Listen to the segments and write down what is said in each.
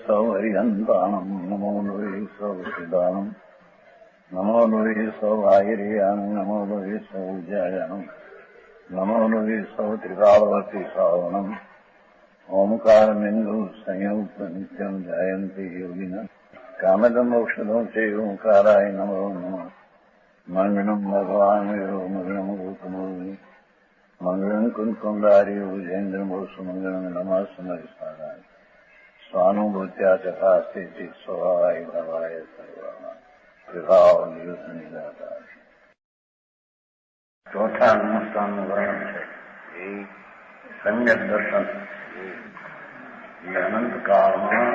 સૌ હરિહંતાણમ નમો લોહી સૌ સિદ્ધાણમ નમો લોહી સૌ આહિર્યાણમ નમો લોહી સૌ જયાણમ નમો લોહી સૌ ત્રિકાળવતી શ્રાવણમ ઓમકાર બિંદુ સંયુક્ત નિત્યમ જયંતી યોગિના કામદમ ઔષધો છે ઓંકારાય નમો નમઃ મંગળમ ભગવાન વિરો મંગળમ ગૌતમોની મંગળમ કુંકુંડારી વિજેન્દ્રમોસુ મંગળમ નમઃ સમયસારાય સ્વાનુભૂત્યા ચકાસ્તે સ્વભાવાય ભવાય સર્વા વિભાવ નિયુત નિરાકાર. ચોથા નમસ્કારનું વર્ણન છે એ સમ્યક દર્શન. એ અનંત કાળમાં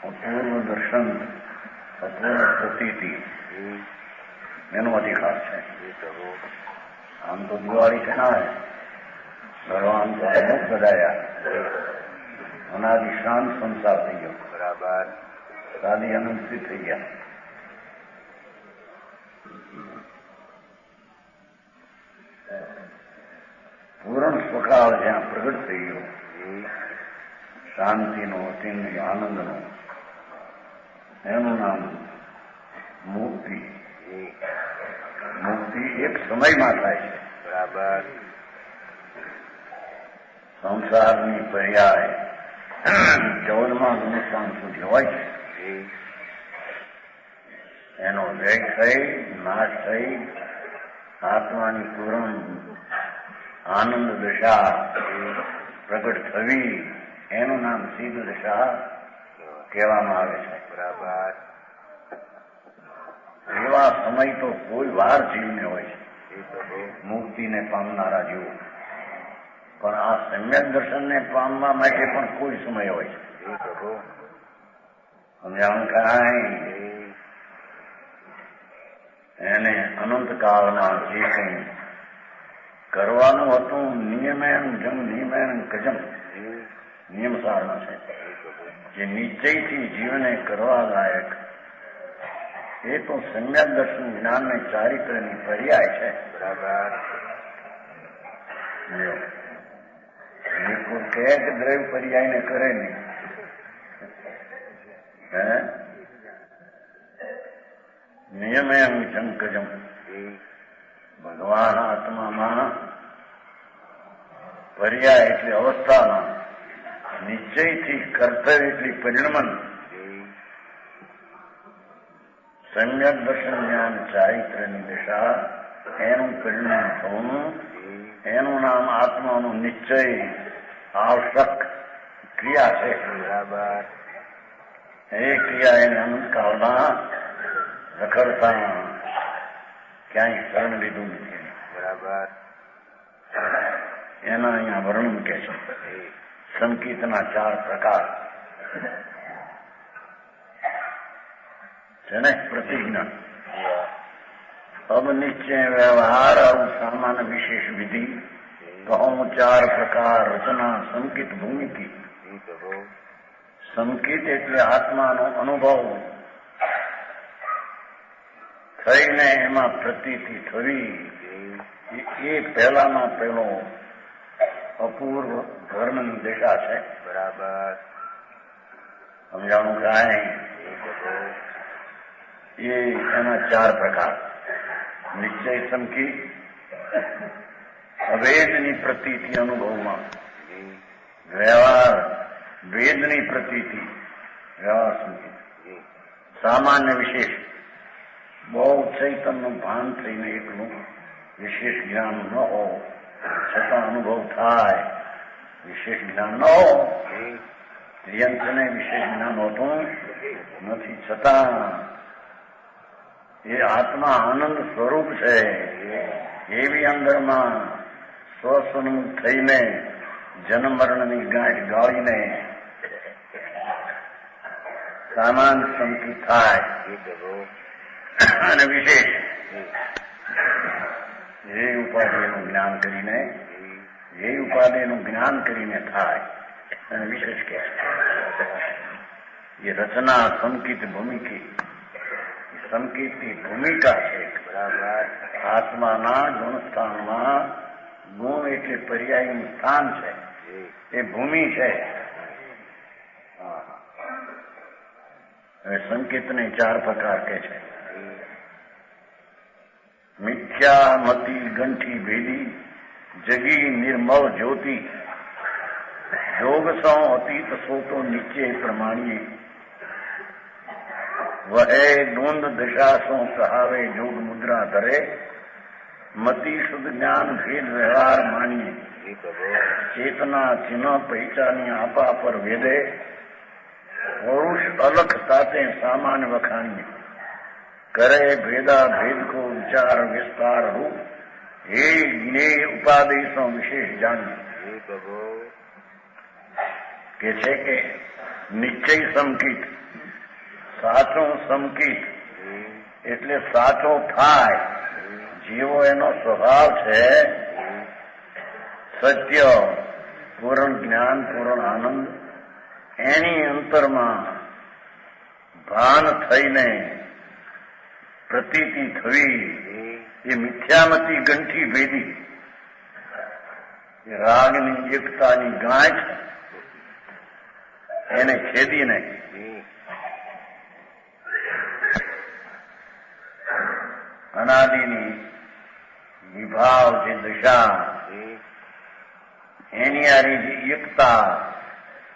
અપૂર્વ દર્શન, અપૂર્વ પ્રતીતિ એનો અધિકાર છે. આમ તો દિવાળી કહેવાય, ભગવાન તો અમુક બધાયા અનાદિ શાંત સંસાર થઈ ગયો, બરાબર સાદી અનંતથી થઈ ગયા. પૂર્ણ સ્વકાળ જ્યાં પ્રગટ થઈ ગયો, શાંતિનો, અતિન્દ્રિય આનંદનો, એનું નામ મુક્તિ. મુક્તિ એક સમયમાં થાય છે, બરાબર. સંસારની પર્યાય 14મા અનુષ્ઠાન સુધી હોય છે. એનો વ્યય થઈ, નાશ થઈ, આત્માની પૂર્ણ આનંદ દશા પ્રગટ થવી, એનું નામ સિદ્ધ દશા કહેવામાં આવે છે, બરાબર. એવા સમય તો કોઈ વાર જીવને હોય છે મુક્તિને પામનારા જીવો, પણ આ સમ્યક દર્શનને પામવા માટે પણ કોઈ સમય હોય છે. સમજાણું કાંઈ? એને અનંત કાળમાં જે કંઈ કરવાનું હતું, નિયમેન જમ નિયમેન કજમ, નિયમ સારણા છે, જે નિશ્ચયથી જીવને કરવા લાયક, એ તો સમ્યક દર્શન જ્ઞાનને ચારિત્રની પર્યાય છે, બરાબર. કોઈ કહે કે દ્રવ્ય પર્યાયને કરે નહીં, નિયમે જંકજમ. ભગવાન આત્મામાં પર્યાય એટલે અવસ્થામાં, નિશ્ચયથી કર્તવ્ય એટલે પરિણમન. સમ્યક દર્શન જ્ઞાન ચારિત્રની દશા, એનું પરિણામ થવું, એનું નામ આત્માનું નિશ્ચય આવશ્યક ક્રિયા છે, બરાબર. એ ક્રિયા એને અનંતકાળમાં રખડતા ક્યાંય શરણ લીધું નથી, બરાબર. એના અહીંયા વર્ણન કે છે. સંકિતના 4 પ્રકાર છે ને. પ્રતિજ્ઞા, અબનિશ્ચય વ્યવહાર, સામાન્ય વિશેષ વિધિ, કહું 4 પ્રકાર. રચના સંકિત ભૂમિકી. સંકિત એટલે આત્માનો અનુભવ થઈને એમાં પ્રતીતિ થવી, એ પહેલામાં પહેલો અપૂર્વ ધર્મની દિશા છે, બરાબર. સમજાણું કાંઈ? એ એના 4 પ્રકાર. નિશ્ચય સંકિત, અવેદની પ્રતીતિ અનુભવમાં, વ્યવહાર વેદની પ્રતીતિ વ્યવહાર સંકિત, સામાન્ય વિશેષ બહુ ચૈતનનું ભાન થઈને એકલું વિશેષ જ્ઞાન ન હો છતાં અનુભવ થાય, વિશેષ જ્ઞાન ન હો. યંત્રને વિશેષ જ્ઞાન હોતું નથી, છતાં એ આત્મા આનંદ સ્વરૂપ છે, એવી અંદરમાં સ્વસ્વનું થઈને જન્મ મરણની ગાંઠ ગાળીને સામાન્ય સંકિત થાય. અને વિશેષ એ ઉપાધિનું જ્ઞાન કરીને, એ ઉપાધિનું જ્ઞાન કરીને થાય, અને વિશેષ કે એ રચના સંકિત ભૂમિકી. સંકિતની ભૂમિકા છે, બરાબર. આત્માના ગુણસ્થાનમાં ગુણ એટલે પર્યાયનું સ્થાન છે, એ ભૂમિ છે. હવે સંકેતને 4 પ્રકાર કે છે. મિથ્યા મતિ ગંઠી ભેદી જગી નિર્મળ જ્યોતિ જોગ સો અતીત સોતો નીચે પ્રમાણીએ વહે દુંદ દશા સો કહાવે જોગ મુદ્રા ધરે મતિ શુદ્ધ જ્ઞાન ભેદ વ્યવહાર માનીએ ચેતના ચિહ્ન પહેચાની આપા પર વેદે પૌરુષ અલખ સાથે સામાન વખાણીએ કરે ભેદા ભેદ કો વિચાર વિસ્તાર રૂપ હે જ્ઞેય ઉપાદેશો વિશેષ જાણીએ કે છે કે નિશ્ચય સમકિત સાચો સમકિત એટલે સાચો થાય જેવો એનો સ્વભાવ છે સત્ય પૂર્ણ જ્ઞાન પૂર્ણ આનંદ એની અંતરમાં ભાન થઈને પ્રતીતિ થવી એ મિથ્યામતી ગંઠી ભેદી રાગની એકતાની ગાંઠ એને છેદીને અનાદિની વિભાવ જે દશા એની આરી જે એકતા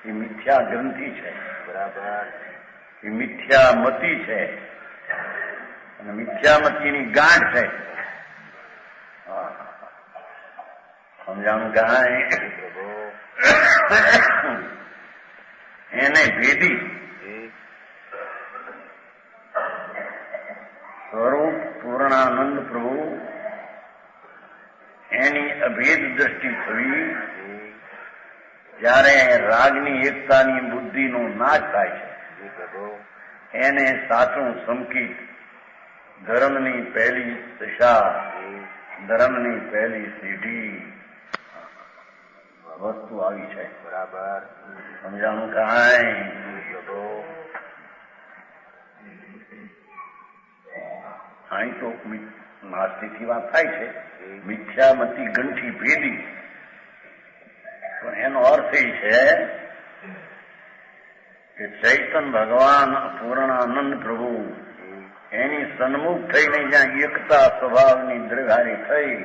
એ મિથ્યા ગ્રંથિ છે. બરાબર. એ મિથ્યામતી છે અને મિથ્યામતીની ગાંઠ છે. સમજાણું કાંઈ એને ભેદી સ્વરૂપ પૂર્ણાનંદ પ્રભુ એની અભેદ દ્રષ્ટિ થવી જ્યારે રાગની એકતાની બુદ્ધિનો નાશ થાય છે એને સાચું સમકિત ધર્મની પહેલી દશા ધર્મની પહેલી સીઢી વસ્તુ આવી છે. બરાબર. સમજાણું કાંઈ અહીં તો નાસ્તિકની વાત થાય છે મિથ્યામતી ગંઠી ભેદી પણ એનો અર્થ એ છે કે ચૈતન ભગવાન પૂર્ણાનંદ પ્રભુ એની સન્મુખ થઈને જ્યાં એકતા સ્વભાવની દ્રઢારી થઈ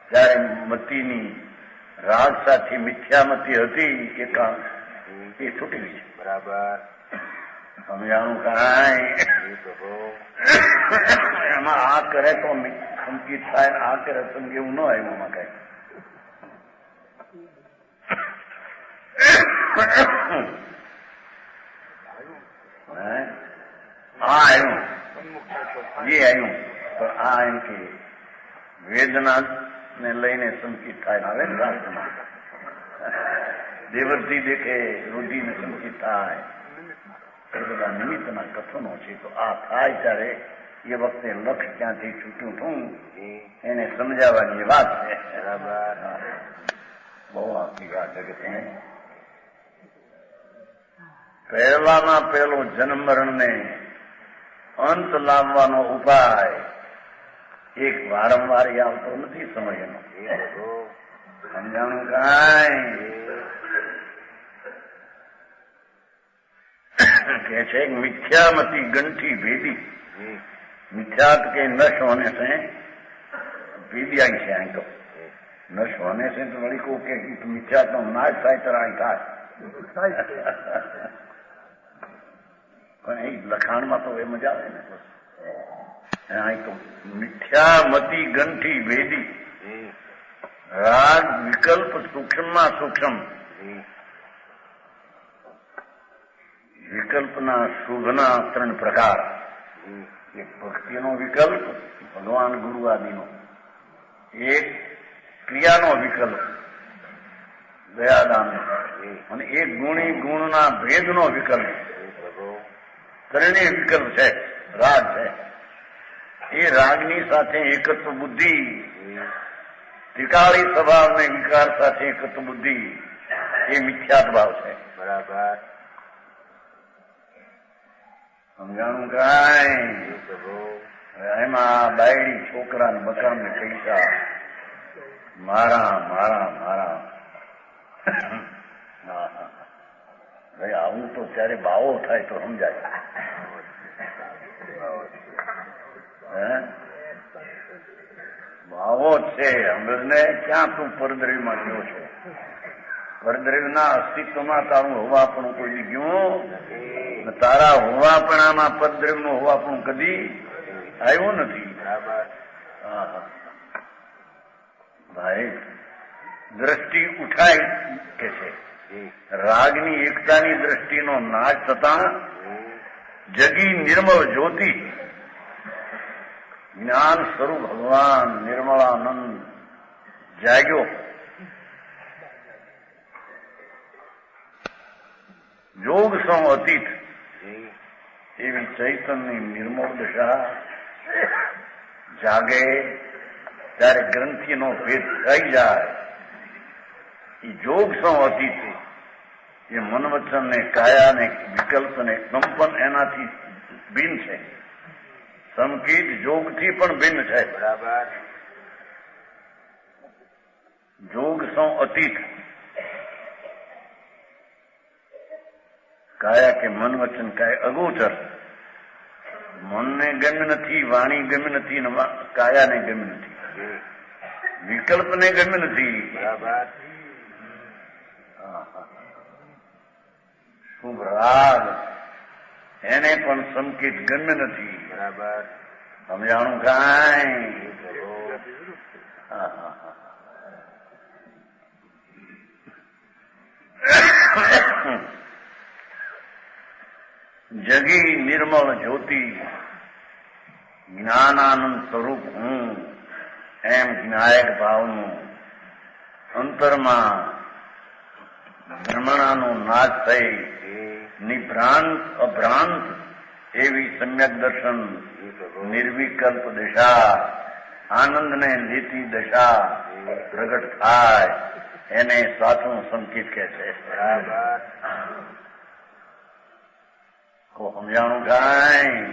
ત્યારે મતીની રાગ સાથે મિથ્યામતી હતી એકાંત એ છૂટી ગઈ છે. બરાબર. સમજાણું કાંઈ એમાં આ કરે તો સંકિત થાય આ કરે તો એવું ન આવ્યું એમાં કઈ. આ આવ્યું એ આવ્યું પણ આ એમ કે વેદના ને લઈને સંકિત થાય આવે ને રાષ્ટ્રમાં દેવરથી દેખે રુધિને સંકિત થાય એ બધા નિમિત્તના કથનો છે. તો આ થાય ત્યારે એ વખતે લક્ષ ક્યાંથી છૂટ્યું થું એને સમજાવવાની વાત છે. બરાબર. બહુ આખી વાત જગત. પહેલામાં પહેલો જન્મ મરણને અંત લાવવાનો ઉપાય એક વારંવાર આવતો નથી સમય એનો. સમજાણું કાંઈ કે છે મિથ્યામતી ગંઠી ભેદી मिथ्यात के नश होने से भेदी आई છે અહીં તો નશ હોને છે તો વળી કહું કે મિથ્યાત નો નાશ થાય તરાય થાય પણ એ લખાણમાં તો એ મજા આવે ને અહીં તો મિથ્યામતી ગંઠી ભેદી રાગ વિકલ્પ સૂક્ષ્મમાં સૂક્ષ્મ વિકલ્પના શુભના 3 પ્રકાર. એક ભક્તિનો વિકલ્પ ભગવાન ગુરુ આદિનો, એક ક્રિયાનો વિકલ્પ દયાદાન અને એક ગુણી ગુણના ભેદનો વિકલ્પ. ત્રણેય વિકલ્પ છે, રાગ છે. એ રાગની સાથે એકત્વ બુદ્ધિ, ત્રિકાળી સ્વભાવને વિકાર સાથે એકત્વ બુદ્ધિ એ મિથ્યાત ભાવ છે. બરાબર સમજાણું કાંઈ? એમાં બાયડી છોકરાને બકામને પૈસા મારા મારા મારા ભાઈ આવું તો ત્યારે બાવો થાય તો સમજાય. બાવો છે અમરને ક્યાં તું પરદ્રવ્યમાં ગયો છે? પરદ્રવ્યના અસ્તિત્વમાં તારું હોવાપણું કોઈ ગયું, તારા હોવાપણામાં પરદ્રવ્યનું હોવાપણું કદી આવ્યું નથી. ભાઈ દ્રષ્ટિ ઉઠાય કે છે રાગની એકતાની દ્રષ્ટિનો નાશ થતા જગી નિર્મળ જ્યોતિ જ્ઞાન સ્વરૂપ ભગવાન નિર્મળાનંદ જાગ્યો. જોગ સૌ અતીત એવી ચૈતન્યની નિર્મળ દશા જાગે ત્યારે ગ્રંથિનો ભેદ થઈ જાય. એ જોગ સૌ અતીત એ મન વચન ને કાયા ને વિકલ્પ ને કંપન એનાથી ભિન્ન છે. સંકેત જોગથી પણ ભિન્ન છે. બરાબર. જોગ સૌ અતીત કાયા કે મન વચન કાયા અગોચર. મનને ગમ્ય નથી, વાણી ગમ્ય નથી, કાયાને ગમ્ય નથી, વિકલ્પને ગમ્ય નથી. બરાબર. શુભ રાગ એને પણ સંકેત ગમ્ય નથી. બરાબર. સમજાણું કાંઈ? જગી નિર્મળ જ્યોતિ જ્ઞાનાનંદ સ્વરૂપ હું એમ જ્ઞાયક ભાવનું અંતરમાં ભ્રમણાનો નાશ થઈ નિભ્રાંત અભ્રાંત એવી સમ્યક દર્શન નિર્વિકલ્પ દશા આનંદને લેતી દશા પ્રગટ થાય એને સાચું સંકેત કહે છે. સમજાણું કાંઈ?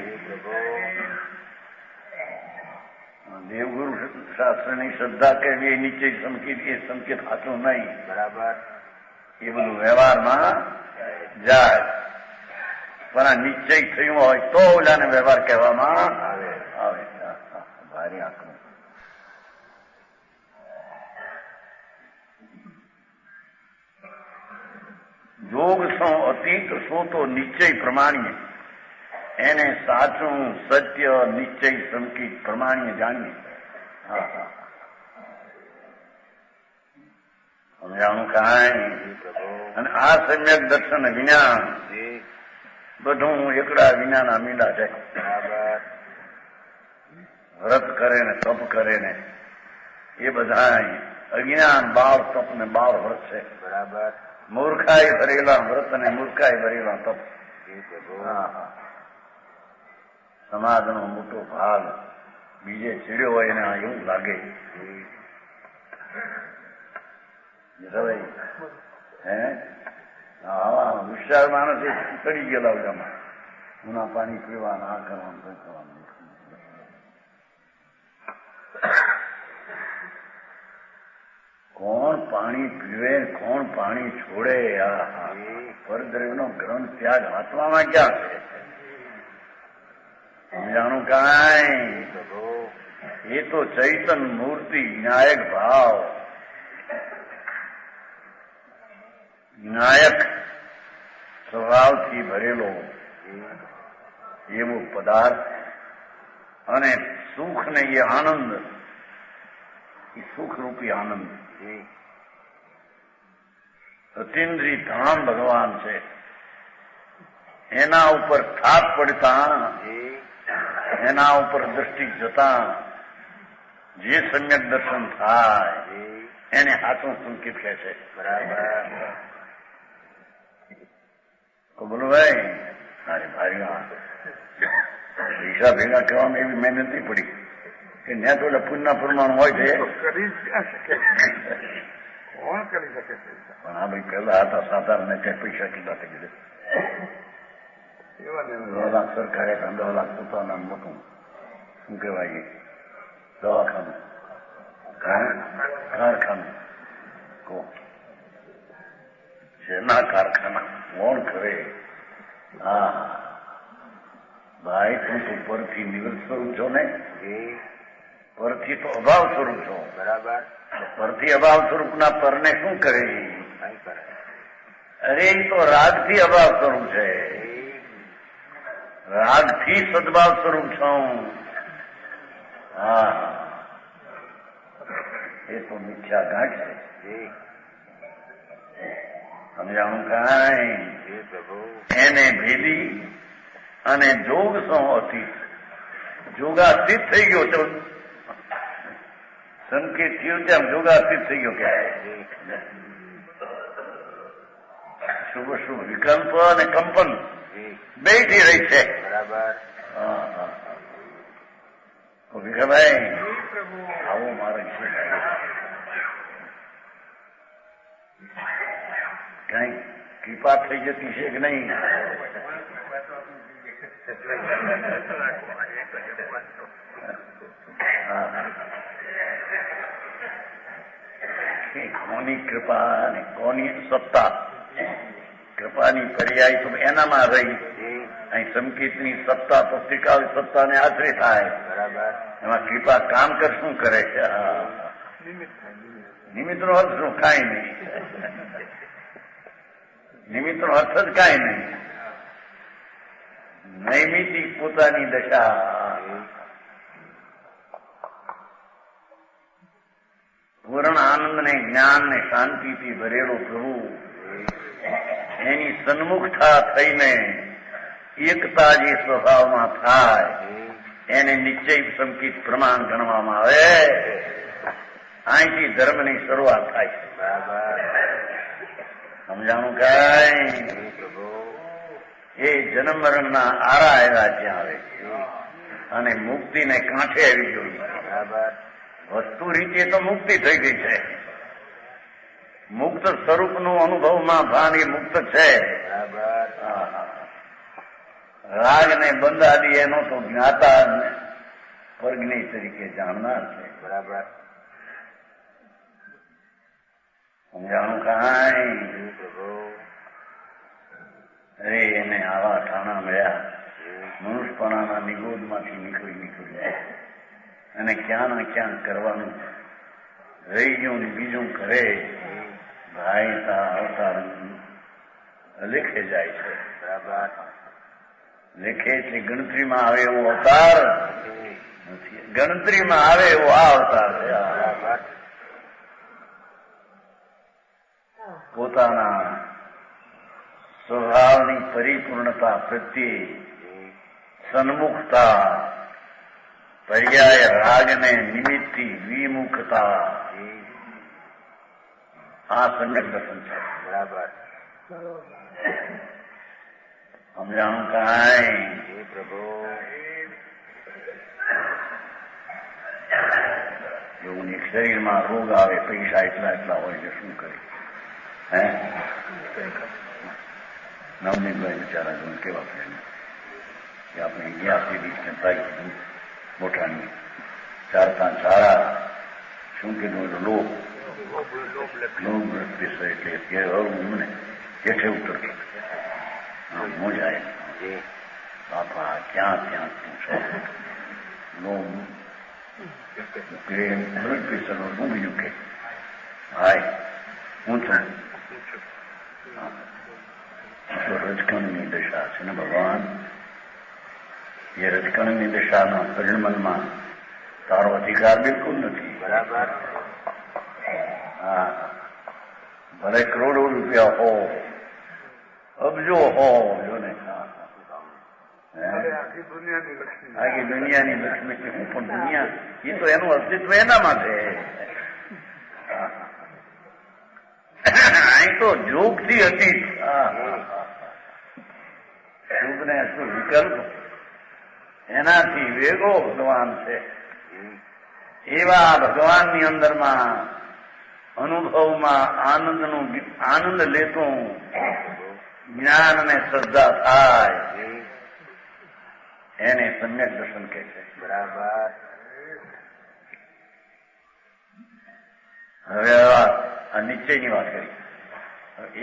દેવગુરુ શાસ્ત્રની શ્રદ્ધા કહેવી એ નીચે સંકેત, એ સંકેત સાચું નહીં. બરાબર. એ બધું વ્યવહારમાં જાય પણ આ નિશ્ચય થયું હોય તો ઓલાને વ્યવહાર કહેવામાં આવે. ભારે આંકડું. જોગ સો અતીત સો તો નિશ્ચય પ્રમાણીએ એને સાચું સત્ય નિશ્ચય સંકેત પ્રમાણીએ જાણીએ. સમજાણું કાંઈ? અને આ સમ્યક દર્શન વિના બધું એકડા વિનાના મીંડા છે. વ્રત કરે ને તપ કરે ને એ બધા અજ્ઞાન બાળ તપ ને બાળ વ્રત છે. બરાબર. મૂર્ખાઈ ભરેલા વ્રત અને મૂર્ખાઈ ભરેલા તપ. સમાજનો મોટો ભાગ બીજે ચીડ્યો હોય એને એવું લાગે હે આવા વિશાળ માણસ એ ચડી ગયેલા ઉજામાં ઉના પાણી પીવાના આ કરવાનું કઈ કરવાનું. કોણ પાણી પીવે કોણ પાણી છોડે? આ પરદ્રવ્યનો ગ્રંથ ત્યાગ આત્મામાં ક્યાં છે? સમજાણું કાંઈ? એ તો ચૈતન મૂર્તિ જ્ઞાયક ભાવ જ્ઞાયક સ્વભાવથી ભરેલો એવો પદાર્થ અને સુખ ને એ આનંદ, એ સુખરૂપી આનંદ અતિન્દ્રિય ધામ ભગવાન છે. એના ઉપર થાપ પડતા એના ઉપર દ્રષ્ટિ જતા જે સમ્યક દર્શન થાય એને હાથું સંકેત કહે છે. બરાબર. તો બોલો ભાઈ મારી ભાઈ પૈસા ભેગા કરવામાં એવી મહેનત નહીં પડી કે ત્યાં તો પુણ્યના પ્રમાણ હોય છે. કરી શકે કોણ કરી શકે છે? પણ આ ભાઈ પેલા હતા સાધારણ ને કઈ પૈસા કેટલા થઈ ગયા? 2 લાખ સરકારે 10 લાખ પોતાના મોટું શું કહેવાય દવાખાનું કારખાનું શેના કારખાના કોણ કરે? હા ભાઈ, તું તો પરથી નિવૃત્ત સ્વરૂપ છો ને, પરથી તો અભાવ સ્વરૂપ છો. બરાબર. પરથી અભાવ સ્વરૂપના પરને શું કરે? અરે એ તો રાગથી અભાવ સ્વરૂપ છે, રાગથી સદભાવ સ્વરૂપ છું. હા, એ તો મિથ્યા ગાંઠ છે. સમજાણું કાંઈ? એને ભેદી અને જોગ સો અતીત, જોગાતીત થઈ ગયો. ચલો સંકેત થયું તેમ જોગાતીત થઈ ગયો. ક્યારે શુભ શુભ વિકલ્પ અને કંપન બે થી રહી છે. બરાબર. વિઘભાઈ આવો મારે છે. કઈ કૃપા થઈ જતી છે કે નહીં? કોની કૃપા અને કોની સત્તા? કૃપાની પર્યાય તો એનામાં રહી. અહીં સંકેતની સત્તા તો ત્રિકાળ સત્તાને આશરે થાય. બરાબર. એમાં કૃપા કામ કર શું કરે છે? નિમિત્તનો અર્થ શું? કાંઈ નહીં. નિમિત્તનો અર્થ જ કાંઈ નહીં. નૈમિતિક પોતાની દશા, પૂર્ણ આનંદ ને જ્ઞાન ને શાંતિથી ભરેલો પ્રભુ એની સન્મુખતા થઈને એકતા જે સ્વભાવમાં થાય એને નિશ્ચય સંકિત પ્રમાણ ગણવામાં આવે. અહીંથી ધર્મની શરૂઆત થાય છે. સમજાણું કાંઈ? એ જન્મ મરણના આરા એવા ત્યાં આવે છે અને મુક્તિને કાંઠે આવી જોઈએ. વસ્તુ રીતે તો મુક્તિ થઈ ગઈ છે. મુક્ત સ્વરૂપનું અનુભવમાં ભાન એ મુક્ત છે. રાગ ને બંધાદી એનો તો જ્ઞાતા વર્ગની તરીકે જાણનાર છે. બરાબર. સમજાણું કાંઈ? અરે એને આવા ઠાણા મળ્યા, મનુષ્યપણાના નિગોદમાંથી નીકળી અને ક્યાં ના ક્યાં કરવાનું રહી ગયું ને બીજું કરે. ભાઈ તા અવતાર લેખે જાય છે. બરાબર. લેખે એટલે ગણતરીમાં આવે એવો અવતાર નથી. ગણતરીમાં આવે એવો આ અવતાર છે. પોતાના સ્વભાવની પરિપૂર્ણતા પ્રત્યે સન્મુખતા, પર્યાય રાગને નિમિત્તથી વિમુખતા, આ સમ્યક દર્શન છે. બરાબર. સમજાણું કાંઈ? પ્રભુ એવું એક શરીરમાં રોગ આવે, પૈસા એટલા હોય તો શું કરે? હે નવનીતભાઈ બિચારા જોઈને કેવા પ્રેમ કે આપણે ગયા સુધી તારીખ મોટાની 4-5 સારા શું કીધું? લોભ એટલે મને હેઠે ઉતરતો મોજાય. બાપા ક્યાં ત્યાં શું છે? લોભ પ્રેમ બ્લડ પ્રેશર શું બીજું કે? ભાઈ હું છું રજકણની દશા છે ને ભગવાન. એ રજકણની દશાના પરિણમનમાં તારો અધિકાર બિલકુલ નથી. બરાબર. હા, ભલે કરોડો રૂપિયા હો, અબજો હો, જો ને આખી દુનિયાની લક્ષ્મી છે. હું પણ દુનિયા એ તો એનું અસ્તિત્વ એનામાં છે. અહીં તો જોગથી અતીત. શુભ ને અશુભ વિકલ્પ એનાથી વેગો ભગવાન છે. એવા ભગવાનની અંદરમાં અનુભવમાં આનંદ લેતું જ્ઞાન ને શ્રદ્ધા થાય એને સમ્યક દર્શન કહે છે. બરાબર. હવે આ નિશ્ચયની વાત કરી.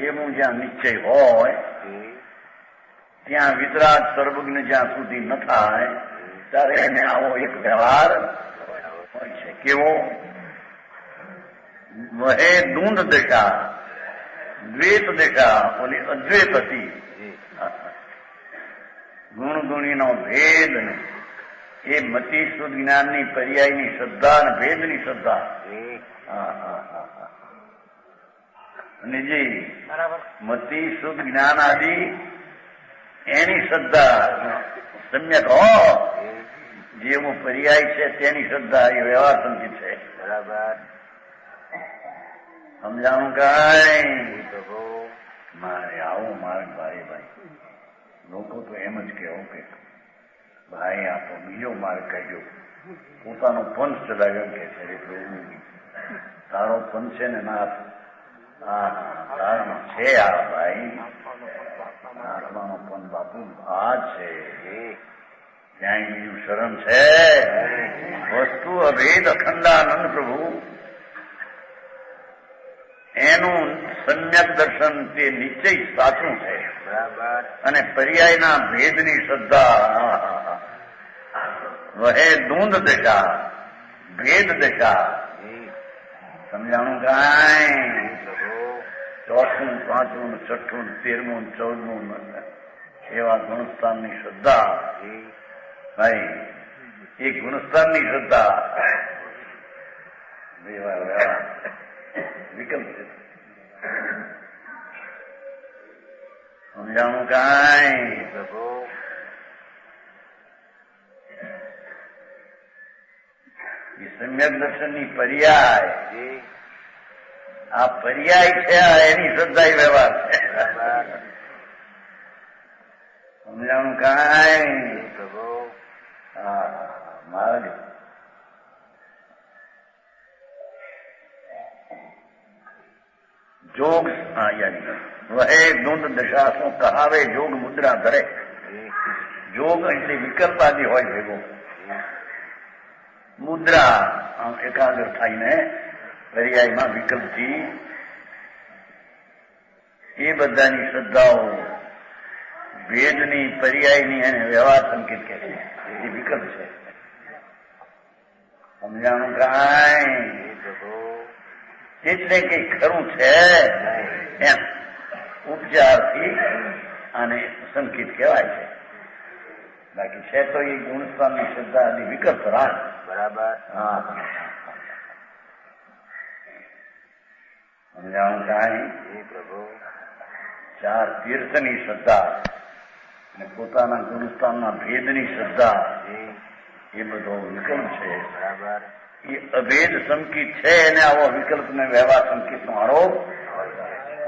એવું જ્યાં નિશ્ચય હોય ત્યાં વિતરાગ સર્વજ્ઞ જ્યાં સુધી ન થાય ત્યારે એને આવો એક વ્યવહાર હોય છે. કેવો? વહે દૂંધ દશા, દ્વેત દશા, ઓલી અદ્વૈત હતી. ગુણ ગુણીનો ભેદ ને એ મતિ શુદ્ધ જ્ઞાનની પર્યાયની શ્રદ્ધા અને ભેદની શ્રદ્ધા. અને જે મતિ શુદ્ધ જ્ઞાન આદિ એની શ્રદ્ધા સમ્યક હો, જેવું પર્યાય છે તેની શ્રદ્ધા એ વ્યવહાર સંચિત છે. બરાબર સમજાણું કાંઈ? મારે આવું માર્ગ ભાઈ લોકો તો એમ જ કહેવું કે ભાઈ આ તો બીજો માર્ગ કહેજો, પોતાનો પંચ ચલાવ્યો કે છે. તારો પંચ છે ને નાથ, તારામાં છે આ ભાઈ, આત્માનો પંચ બાપુ આ છે. ક્યાંય બીજું શરણ છે? વસ્તુ અભેદ અખંડાનંદ પ્રભુ એનું સમ્યક દર્શન તે નિશ્ચય સાચું છે. અને પર્યાયના ભેદની શ્રદ્ધા વહે દૂંધ દશા, ભેદ દશા. સમજાણું કાંઈ? ચોથું, પાંચમું, છઠ્ઠું, 13મું, 14મું એવા ગુણસ્થાનની શ્રદ્ધા ભાઈ, એ ગુણસ્થાનની શ્રદ્ધા વિકલ્પ છે. સમજાણું કાંઈ? એ સમ્યક દર્શનની પર્યાય, આ પર્યાય છે, એની શ્રદ્ધા એ વ્યવહાર છે. સમજાણું કાંઈ? હા માર્ગ જોગ વહે ધૂંધ દશા શું કહાવે જોગ મુદ્રા ધરે. જોગ એટલે વિકલ્પ આદિ હોય ભેગો, મુદ્રા આમ એકાગ્ર થઈને પર્યાયમાં વિકલ્પથી એ બધાની શ્રદ્ધાઓ ભેદની પર્યાયની અને વ્યવહાર સંકેત કહે છે. એ વિકલ્પ છે. સમજાણું કાંઈ? એટલે કઈ ખરું છે એમ ઉપચારથી આને સંકેત કહેવાય છે. બાકી છે તો એ ગુણસ્થાનની શ્રદ્ધા આદિ વિકલ્પ રાખ. બરાબર. હા સમજાણું કાંઈ? પ્રભુ 4 તીર્થની શ્રદ્ધા અને પોતાના ગુણસ્થાનના ભેદની શ્રદ્ધા એ બધો વિકલ્પ છે. બરાબર. એ અભેદ સંકેત છે, એને આવો વિકલ્પ ને વ્યવહાર સંકેત નો આરોપ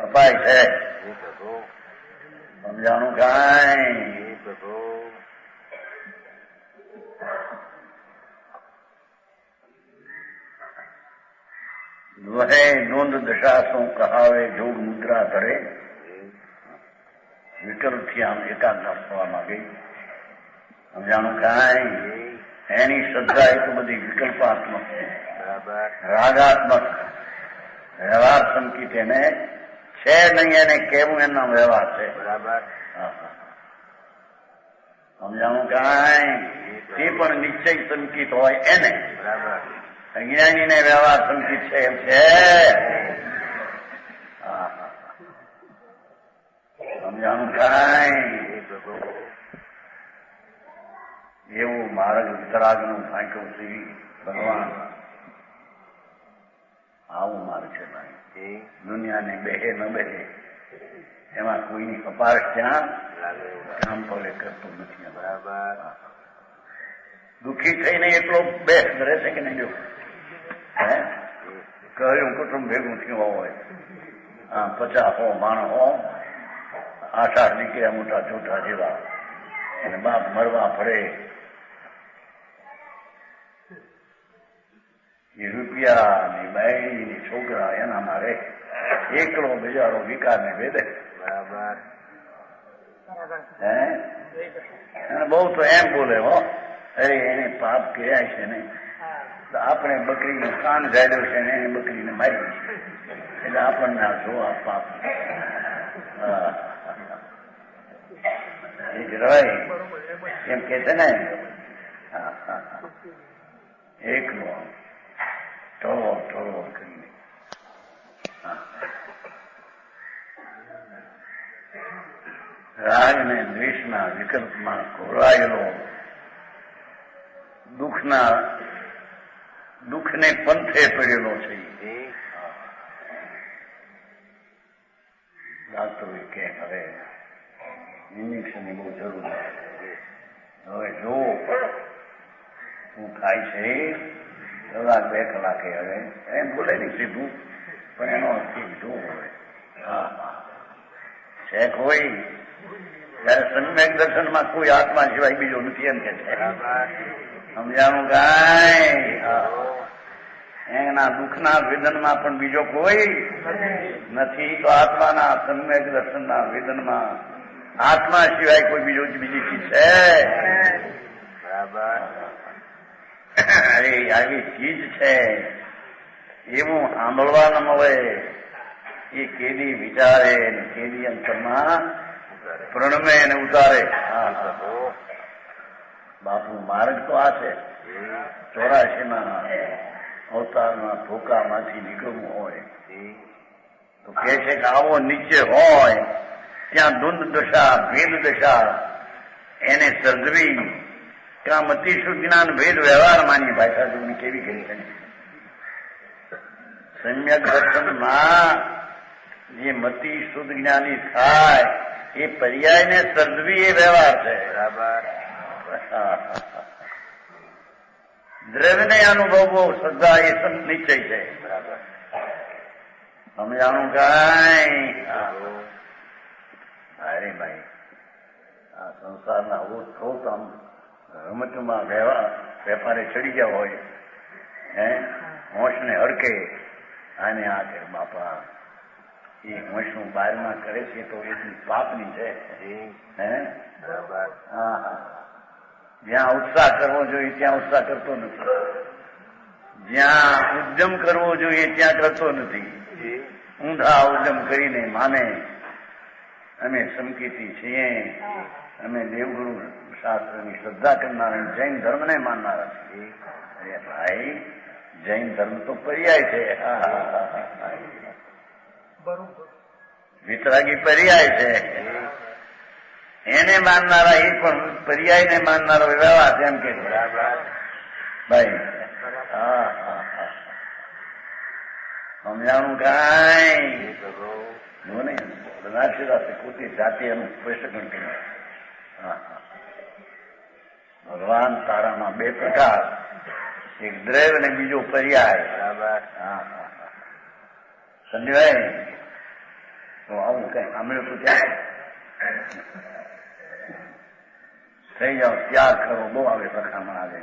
અપાય છે. સમજાણું કાંઈ? વહે નોંધ દશા શું કહાવે જોગ મુદ્રા ધરે. વિકલ્પથી આમ એકાગ્ર થવા માંગે. સમજાણું કાંઈ? એની શ્રદ્ધા એ તો બધી વિકલ્પાત્મક, રાગાત્મક, વ્યવહાર સંકેત એને છે નહીં, એને કેવું એનો વ્યવહાર છે. બરાબર. સમજાણું કાંઈ? તે પણ નિશ્ચય સંકેત હોય એને. બરાબર. અજ્ઞાનીને વ્યવહાર સંકેત છે એમ છે. સમજાણું કાંઈ? એવું માર્ગ વિતરાગનું ફાંક્યું શ્રી ભગવાન. આવું માર્ગ છે ભાઈ. દુનિયાને બેહે ન બેહે એમાં કોઈની કપાશ ત્યાં કામ ભલે કરતું નથી. બરાબર. દુઃખી થઈને એટલો બેસ રહેશે કે નહીં? જો કહ્યું કુટુંબ ભેગું થયું હોય, 50 માણસ હો, 8 નીકળ્યા મોટા ચોટા જેવા, અને બાપ મરવા પડે. એ રૂપિયા ને બાઈ ને છોકરા એના મારે એકલો બિચારો વિકાર ને વેદે. બરાબર. હે બહુ તો એમ બોલે હો, અરે એને પાપ કર્યા છે ને, તો આપણે બકરીનો કાન ગાડ્યો છે ને એને બકરીને મારી છે એટલે આપણને જો આ પાપ એ જ રહે એમ કે છે ને એકલો ટોળો કરીને રાગ ને દ્વેષના વિકલ્પમાં ઘોળાયેલો દુઃખને પંથે પડેલો છે. ડાક્ટરો કે હવે ઇન્જેક્શનની બહુ જરૂર છે. હવે જો શું થાય છે કલાક 2 કલાકે હવે એમ બોલે નહીં સીધું પણ એનો જો હોય શેખ હોય ત્યારે સમ્યક દર્શનમાં કોઈ આત્મા સિવાય બીજો નથી એમ કે છે. સમજાણું કાંઈ એના દુઃખના વેદનમાં પણ બીજો કોઈ નથી. તો આત્માના સમ્યક દર્શનના વેદનમાં આત્મા સિવાય કોઈ બીજી ચીજ છે? અરે આવી ચીજ છે એવું સાંભળવા ન મળે એ કેદી વિચારે ને કેદી અંતરમાં પ્રણમે ને ઉતારે. બાપુ માર્ગ તો આ છે. 84ના અવતારના ધોકામાંથી નીકળવું હોય તો કે છે કે આવો નીચે હોય ત્યાં ધુંધ દશા ભેદ દશા એને સર્જવી ત્યાં મતિશુદ્ધ જ્ઞાન ભેદ વ્યવહાર માની ભાષા જોની કેવી કરી છે. સમ્યક દર્શનમાં જે મતિ શુદ્ધ જ્ઞાની થાય એ પર્યાયને સર્જવી એ વ્યવહાર છે. દ્રવ્યને અનુભવવો શ્રદ્ધા એ નિશ્ચય છે. સમજાણું કાંઈ? અરે ભાઈ આ સંસારના સ્ત્રોત આમ રમતમાં વેપારે ચડી ગયા હોય હોંશને હડકે આને આ કે બાપા એ હોંશનું બહારમાં કરે છે તો એટલી પાપની છે. જ્યાં ઉત્સાહ કરવો જોઈએ ત્યાં ઉત્સાહ કરતો નથી, જ્યાં ઉદ્યમ કરવો જોઈએ ત્યાં કરતો નથી. ઊંધા ઉદ્યમ કરીને માને અમે સમકીતી છીએ, અમે દેવગુરુ શાસ્ત્રની શ્રદ્ધા કરનારા જૈન ધર્મને માનનારા છીએ. અરે ભાઈ જૈન ધર્મ તો પર્યાય છે, વિતરાગી પર્યાય છે. એને માનનારા એ પણ પર્યાયને માનનારો વ્યવહાર એમ કે ભાઈ સમજાણું કાંઈ બનારસીદાસે પોતે જાતે એનું પ્રશિક્ષણ કર્યું. ભગવાન તારામાં 2 પ્રકાર, એક દ્રવ્ય અને બીજો પર્યાય. સમજાય તો આવું કઈ સાંભળ્યું તો ત્યાં થઈ જાઓ. ત્યાગ કરો બહુ આવે પ્રખામણ આવે.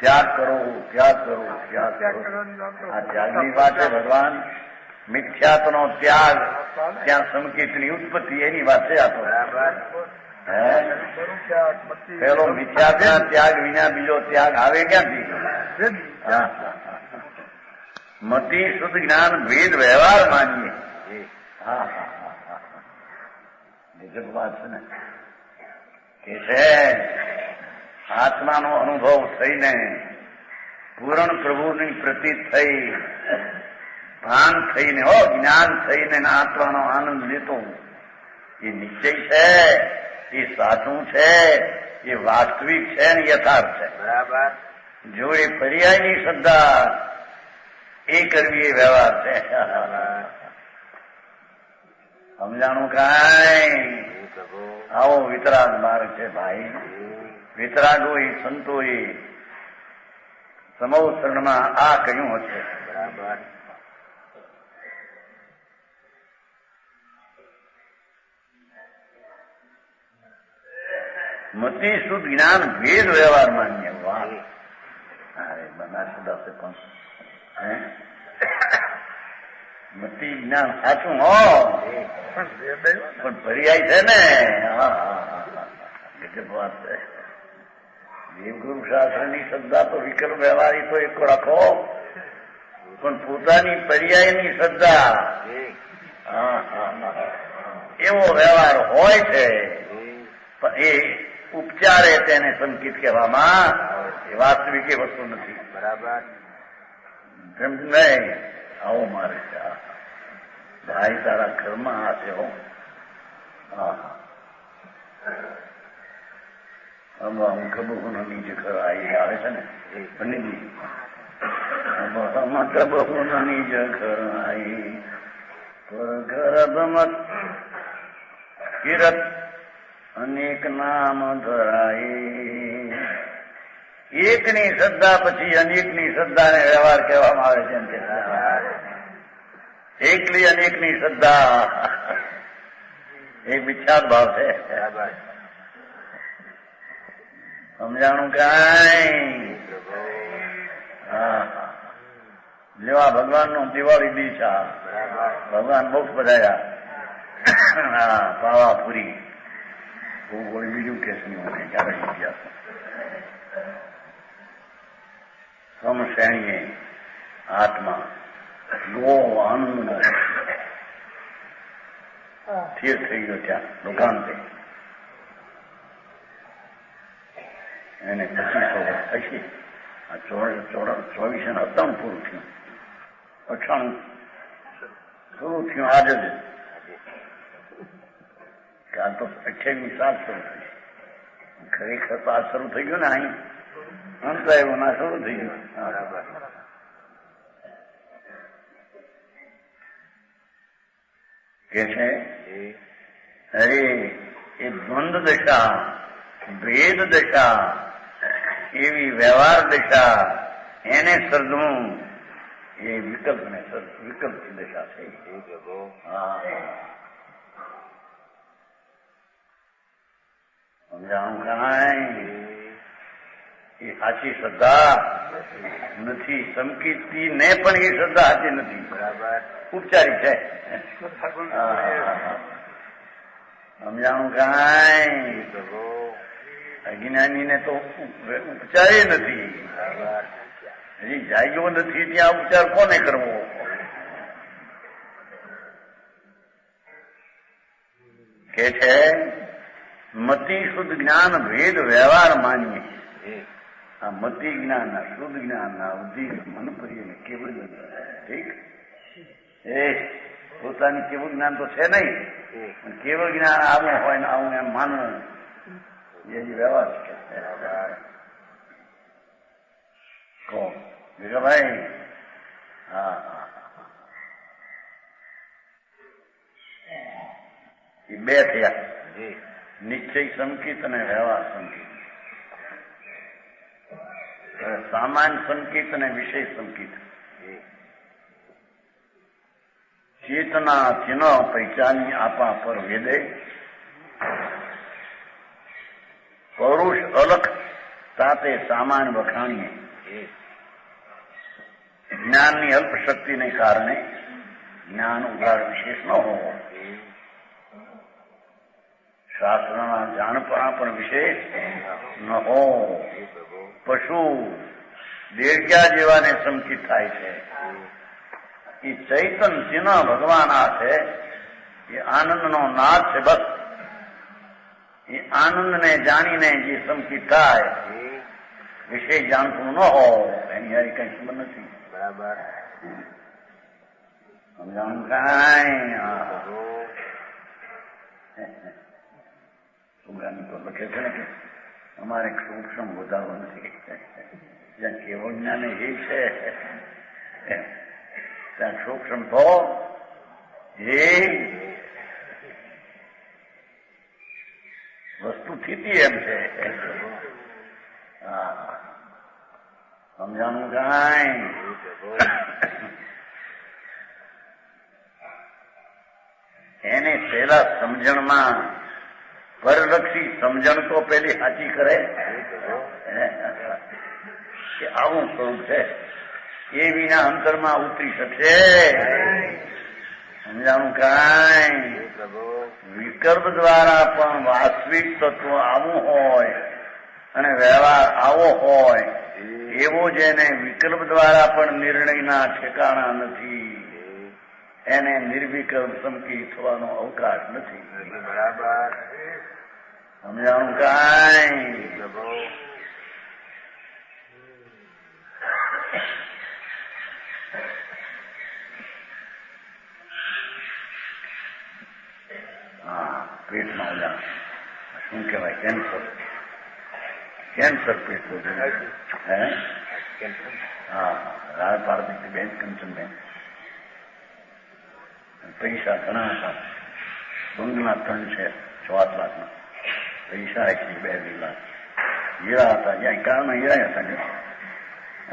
ત્યાગ કરો, ત્યાગ કરો, ત્યાગ કરો. આ ત્યાગની વાત છે. ભગવાન મિથ્યાત્વનો ત્યાગ, ત્યાં સંકેતની ઉત્પત્તિ એની વાત છે. આ તો પેલો મિથ્યાત્વના ત્યાગ વિના બીજો ત્યાગ આવે ક્યાંથી? મતિ શુદ્ધ જ્ઞાન ભેદ વ્યવહાર માનીએ. નિજક વાત છે ને કે છે આત્માનો અનુભવ થઈને પૂર્ણ પ્રભુની પ્રતીત થઈ, ભાન થઈને જ્ઞાન થઈને આત્માનો આનંદ લેતો એ નિશ્ચય છે, એ સાચું છે, એ વાસ્તવિક છે ને યથાર્થ છે. બરાબર. જો એ પર્યાયની શ્રદ્ધા એ કરવી એ વ્યવહાર છે. સમજાણું કાંઈ? આવો વિતરાગ માર્ગ છે ભાઈ. વિતરાગો એ સંતો એ સમવસરણમાં આ કહ્યું હશે. બરાબર. મતિ શુદ્ધ જ્ઞાન ભેદ વ્યવહાર માન્ય. વાહ! અરે બનારસીદાસે પણ મતિ જ્ઞાન સાચું પણ પર્યાય છે ને. ગજબ વાત છે. દેવગુરુ શાસ્ત્રની શ્રદ્ધા તો વિકલ્પ વ્યવહારી તો એક રાખો, પણ પોતાની પર્યાયની શ્રદ્ધા એવો વ્યવહાર હોય છે, પણ એ ઉપચારે તેને સંકિત કહેવામાં, એ વાસ્તવિક એ વસ્તુ નથી. બરાબર. એમ નહીં, આવો મારે છે ભાઈ, તારા ઘરમાં આ છે હો. હું કબૂની જે ઘર આવી આવે છે ને પંડિતજી, કબૂની જ ઘર આવી ગરબમત કિરત અનેક નામ ધરાય. એકની શ્રદ્ધા પછી અનેકની શ્રદ્ધાને વ્યવહાર કહેવામાં આવે છે. એમ કે એકલી અનેકની શ્રદ્ધા એ મિથ્યાત ભાવ છે. સમજાણું કાંઈ? જેવા ભગવાનનું દિવાળી દીશા, ભગવાન મોક્ષ બધાયા પાવાપુરી, કોઈ બીજું કેસ નહીં હોય ક્યારે ઇતિહાસ. સમશ્રેણીએ હાથમાં ગો અન્નનો સ્થિર થઈ ગયો ત્યાં દુકાન પે. એને 25 વર્ષ પછી આ 24 97 પૂરું થયું, 98 પૂરું થયું. આજે જ કાલ તો 28મી સાલ શરૂ થઈ. ખરેખર તો આ શરૂ થઈ ગયું ને અહીં અંત એવું ના શરૂ થઈ ગયું. કે છે અરે એ દ્વંદ દશા, ભેદ દશા, એવી વ્યવહાર દશા, એને સર્જવું એ વિકલ્પની દશા છે. સમજાણું કાંઈ? એ સાચી શ્રદ્ધા નથી. સંકિતથી ને પણ એ શ્રદ્ધા સાચી નથી, ઉપચારી છે. સમજાણું કાંઈ? અજ્ઞાનીને તો ઉપચારે નથી. હજી જાગ્યો નથી ત્યાં ઉપચાર કોને કરવો? કે છે મતિ શુદ્ધ જ્ઞાન ભેદ વ્યવહાર માનીએ. આ મતિ જ્ઞાનના, શુદ્ધ જ્ઞાનના બુદ્ધિ મન પરીને કેવળ ઠીક એ પોતાની કેવું જ્ઞાન તો છે નહીં, પણ કેવળ જ્ઞાન આવું હોય ને આવું એમ માનવું એ વ્યવહાર છે. કહો ભાઈ. હા, એ બે થયા, નિશ્ચય સંકિત અને વ્યવહાર સંકિત. સામાન્ય સંકિત અને વિષય સંકિત. ચેતના ચિહ્ન પૈચાની આપા પર વેદે પૌરુષ અલખ તાતે સામાન્ય વખાણીએ. જ્ઞાનની અલ્પ શક્તિને કારણે જ્ઞાન ઉગાડ વિશેષ ન હોવો, શાસ્ત્રના જાણપણા પણ વિશેષ ન હો. પશુ દેડક્યા જેવાને સંકિત થાય છે. એ ચૈતન ચિહ્ન ભગવાન આ છે, એ આનંદનો નાદ છે. બસ એ આનંદને જાણીને જે સંકિત થાય, વિષય જાણતું ન હો, એની હારી કઈ સંબંધ નથી. બરાબર. સમજાણું કાંઈ? સુગાની તો લખે છે ને કે અમારે સૂક્ષ્મ વધારો નથી. જ્યાં કેવળ જ્ઞાન એ છે ત્યાં સૂક્ષ્મ તો એ વસ્તુ સ્થિતિ એમ છે. સમજાણું કાંઈ? એને પહેલા સમજણમાં પરલક્ષી સમજણ તો પેલી સાચી કરે કે આવું સ્વરૂપ છે, એ વિના અંતરમાં ઉતરી શકશે. સમજાણું કાંઈ? વિકલ્પ દ્વારા પણ વાસ્તવિક તત્વ આવું હોય અને વ્યવહાર આવો હોય એવો જેને વિકલ્પ દ્વારા પણ નિર્ણયના ઠેકાણા નથી એને નિર્વિકલ્પ સમકી થવાનો અવકાશ નથી. બરાબર સમજાણું કાંઈ? હા, પેટમાં ઓલા શું કહેવાય, કેન્સર પેટ બધું. હે હા, રાહ પાડતી બેન કંચનબેન પૈસા ઘણા હતા, બંગલા 3 છે, 7 લાખના પૈસા, 2 લાખ હીરા હતા, જ્યાં કાળના હીરા હતા ને.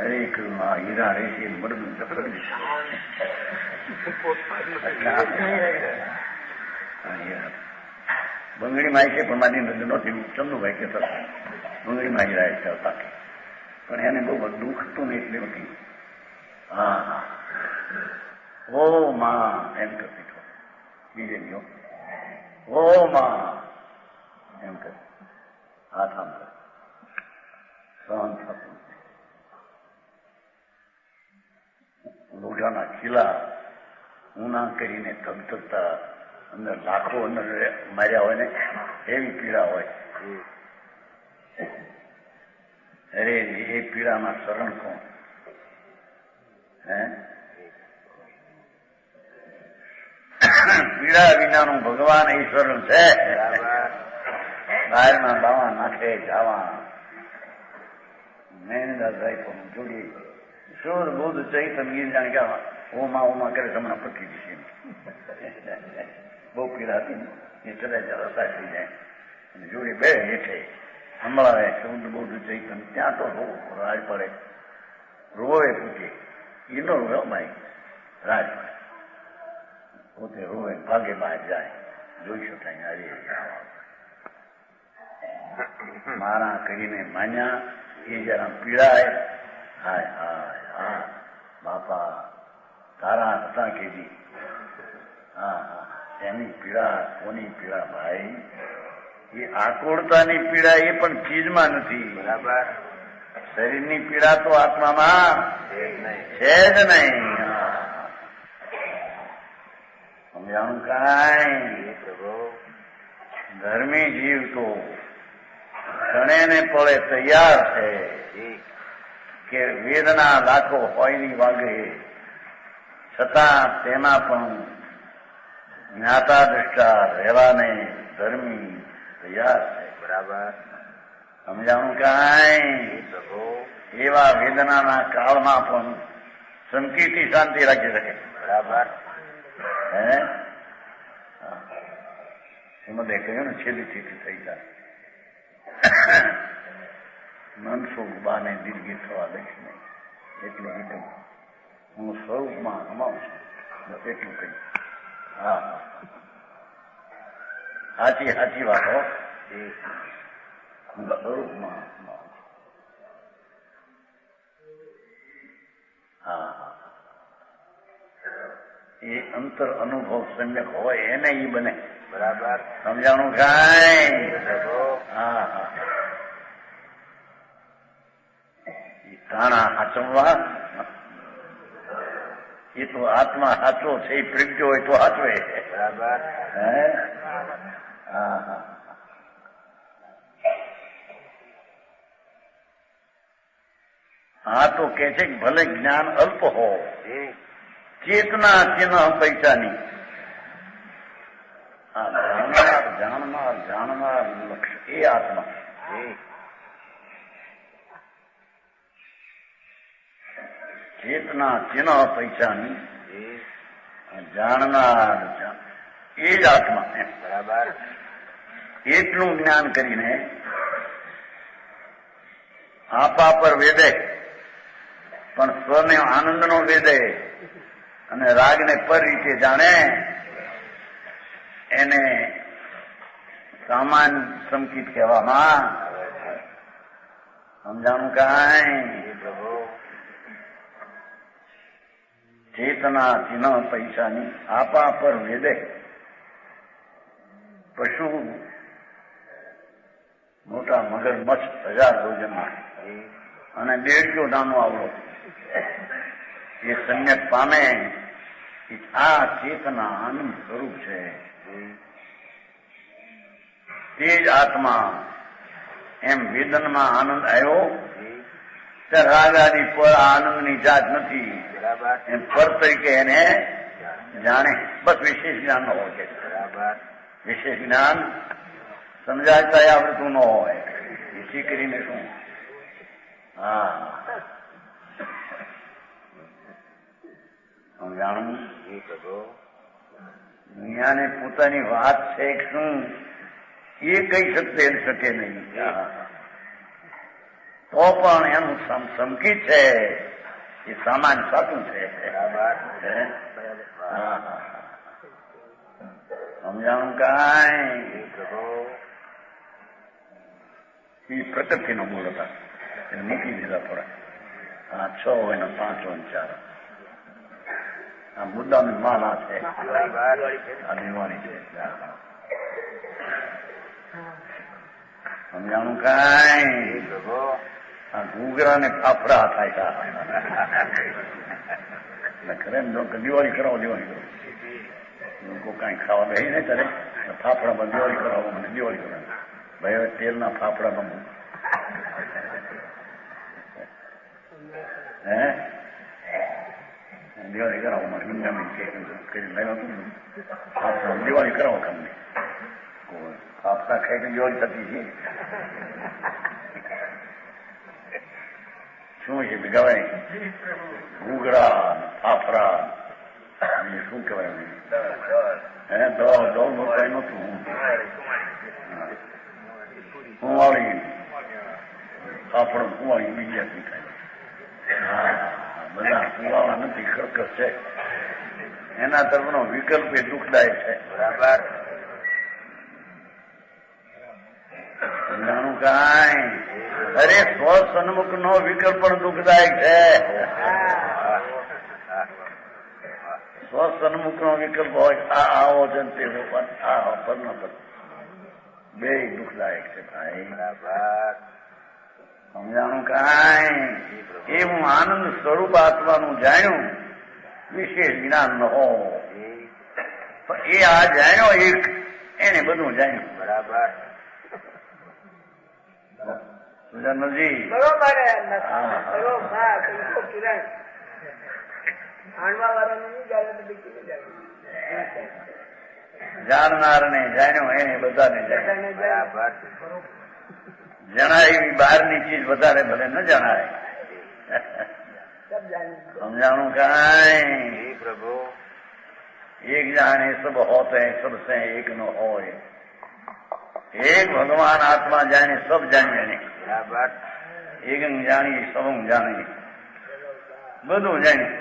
અરે કહ્યું આ હીરા રહેશે બળદું જબરદસ્ત. બંગડીમાં આવી છે પણ મારી નજર નહોતી. ચંદુભાઈ કહેતા હતા બંગડીમાં હીરા ચાલતા, પણ એને બહુ દુઃખ હતું ને એટલે વખતે હા હા ઓ માં એમ કરતી હતો. બીજે ગયો ઓ માં એમ કરે, હાથ આમ કરે, સહન થતું. લોઢાના ખીલા ઊના કરીને ધગધગતા, અંદર લાખો અંદર માર્યા હોય ને એવી પીડા હોય. અરે એ પીડામાં શરણ કોણ? હે પીડા વિનાનું ભગવાન એ શરણ છે. બહારના દાવા નાખે જાવા નૈનદાસભાઈ પણ જોડી શુદ્ધ બુદ્ધ ચૈતન ગીર જાણે કે ઓમાં ઓમાં કરે હમણાં પકી દીશે. બહુ પીડા હતી એ ચલે રસા થઈ જાય અને જોડે બે હેઠે સંભળાવે શુદ્ધ બુદ્ધ ચૈતન. ત્યાં તો રાજ પડે, રોવે પૂછે એ નો રોવે ભાઈ, રાજ પડે પોતે રોવે, ભાગે બહાર જાય. જોઈ શકાય અરે મારા કહીને માન્યા એ જરા પીડાય. હાય હાય હા બાપા તારા હતા કેદી. હા હા એની પીડા, કોની પીડા ભાઈ? એ આકુળતાની પીડા એ પણ ચીજમાં નથી. બરાબર શરીરની પીડા તો આત્મામાં છે જ નહીં. સમજાણું કાંઈ? ધર્મી જીવ તો ક્ષણે ને પળે તૈયાર છે કે વેદના લાખો હોયની વાગે છતાં તેમાં પણ જ્ઞાતા દ્રષ્ટા રહેવાને ધર્મી તૈયાર છે. બરાબર સમજાણું કાંઈ? એવા વેદનાના કાળમાં પણ સંકીથી શાંતિ રાખી શકે. બરાબર હે એમાં કહ્યું ને છેલ્લી ચીઠી થઈ જાય મનસુખ બાને દીર્ઘી થવા દઈશ નહીં. એટલે એ કહ્યું હું સ્વરૂપમાં હમાવું છું, એટલું કહ્યું. હા સાચી સાચી વાત હો. હું સ્વરૂપમાં હમાવું છું. હા હા એ અંતર અનુભવ સમ્યક હોય એને એ બને. બરાબર સમજાણું કાંઈ? હા હા તાણા હાચવવા એ તો આત્મા સાચો છે, એ પ્રજ્ઞો હોય તો સાચવે. બરાબર હે હા હા હા તો કે છે કે ભલે જ્ઞાન અલ્પ હો, ચેતના ચિહ્ન પૈસાની. જાણનાર જાણનાર જાણનાર લક્ષ્ય એ આત્મા. ચેતના ચિહ્ન પૈસાની જાણનાર એ જ આત્મા. બરાબર એટલું જ્ઞાન કરીને આપા પર વેદે પણ સ્વને આનંદનો વેદે અને રાગને પર રીતે જાણે એને સામાન સંકિત કહેવામાં. સમજાણું કાંઈ? ચેતના ચિહ્ન પૈસાની આપા પર વેદે પશુ મોટા મગરમચ્છ 1000 ભોજનમાં અને 150 નાનો આવડો એ સંયત પામે. આ ચેતના આનંદ સ્વરૂપ છે. તે જ આત્મા એમ વેદનમાં આનંદ આવ્યો ત્યારે રાગ આદિ પર આનંદની જાત નથી. એમ પર તરીકે એને જાણે. બસ વિશેષ જ્ઞાન ન હોય. વિશેષ જ્ઞાન સમજાતા આવડતું ન હોય. એથી કરીને શું? હા, સમજાણું. દુનિયાને પોતાની વાત છે શું એ કહી શકે નહીં. તો પણ એનું સંકિત છે એ સામાન્ય સાચું છે. સમજાણું કાંઈ? એ પ્રકૃતિનો મૂળ હતા એ મૂકી દીધા થોડા. 6 હોય ને 5 હોય ને 4. આ મુદ્દાની માલા છે. આ દિવાળી છે. સમજાણું કાંઈ? આ ઘૂઘરા ને ફાફડા થાય. ખરે દિવાળી કરાવો લોકો કાંઈ ખાવા બે નહીં કરે. ફાફડામાં દિવાળી કરાવો. મને દિવાળી કરાવો ભાઈ. હવે તેલના ફાફડામાં દિવાળી કરાવો. મારે ગંગામાં ફાફડા દિવાળી કરાવો. તમને ફાફડા ખાઈ તો દિવાળી થતી છે. શું છે ભેગાભાઈ? ઘૂઘરા ફાફડા શું કહેવાય? દોડ કઈ નતું. કુંવાળી ફાફડો કુંવાળી બીજા ખાય. બધા કુવાળા નથી, ખરકસ છે. એના તરફનો વિકલ્પ એ દુઃખદાયક છે. બરાબર. જાણું કાંઈ? અરે સ્વ સન્મુખ નો વિકલ્પ પણ દુઃખદાયક છે. સ્વ સન્મુખ નો વિકલ્પ હોય આવો છે તે બે દુઃખદાયક છે ભાઈ. સમજાણું કાંઈ? એ હું આનંદ સ્વરૂપ આત્માનું જાણ્યું વિશેષ જ્ઞાન ન હો. એ આ જાણ્યો એક એને બધું જાણ્યું. બરાબર. જાણનાર ને જાણ્યો એને બધાને જાણ્યું. જણાય એવી બહારની ચીજ વધારે ભલે ન જણાય. સમજાણું કાંઈ? પ્રભુ એક જાણે સબ હોતે સબ સે એક નો હોય. એક ભગવાન આત્મા જાણે સબ જાણીએ. એક જાણીએ સબ જાણીએ બધું જાણીએ.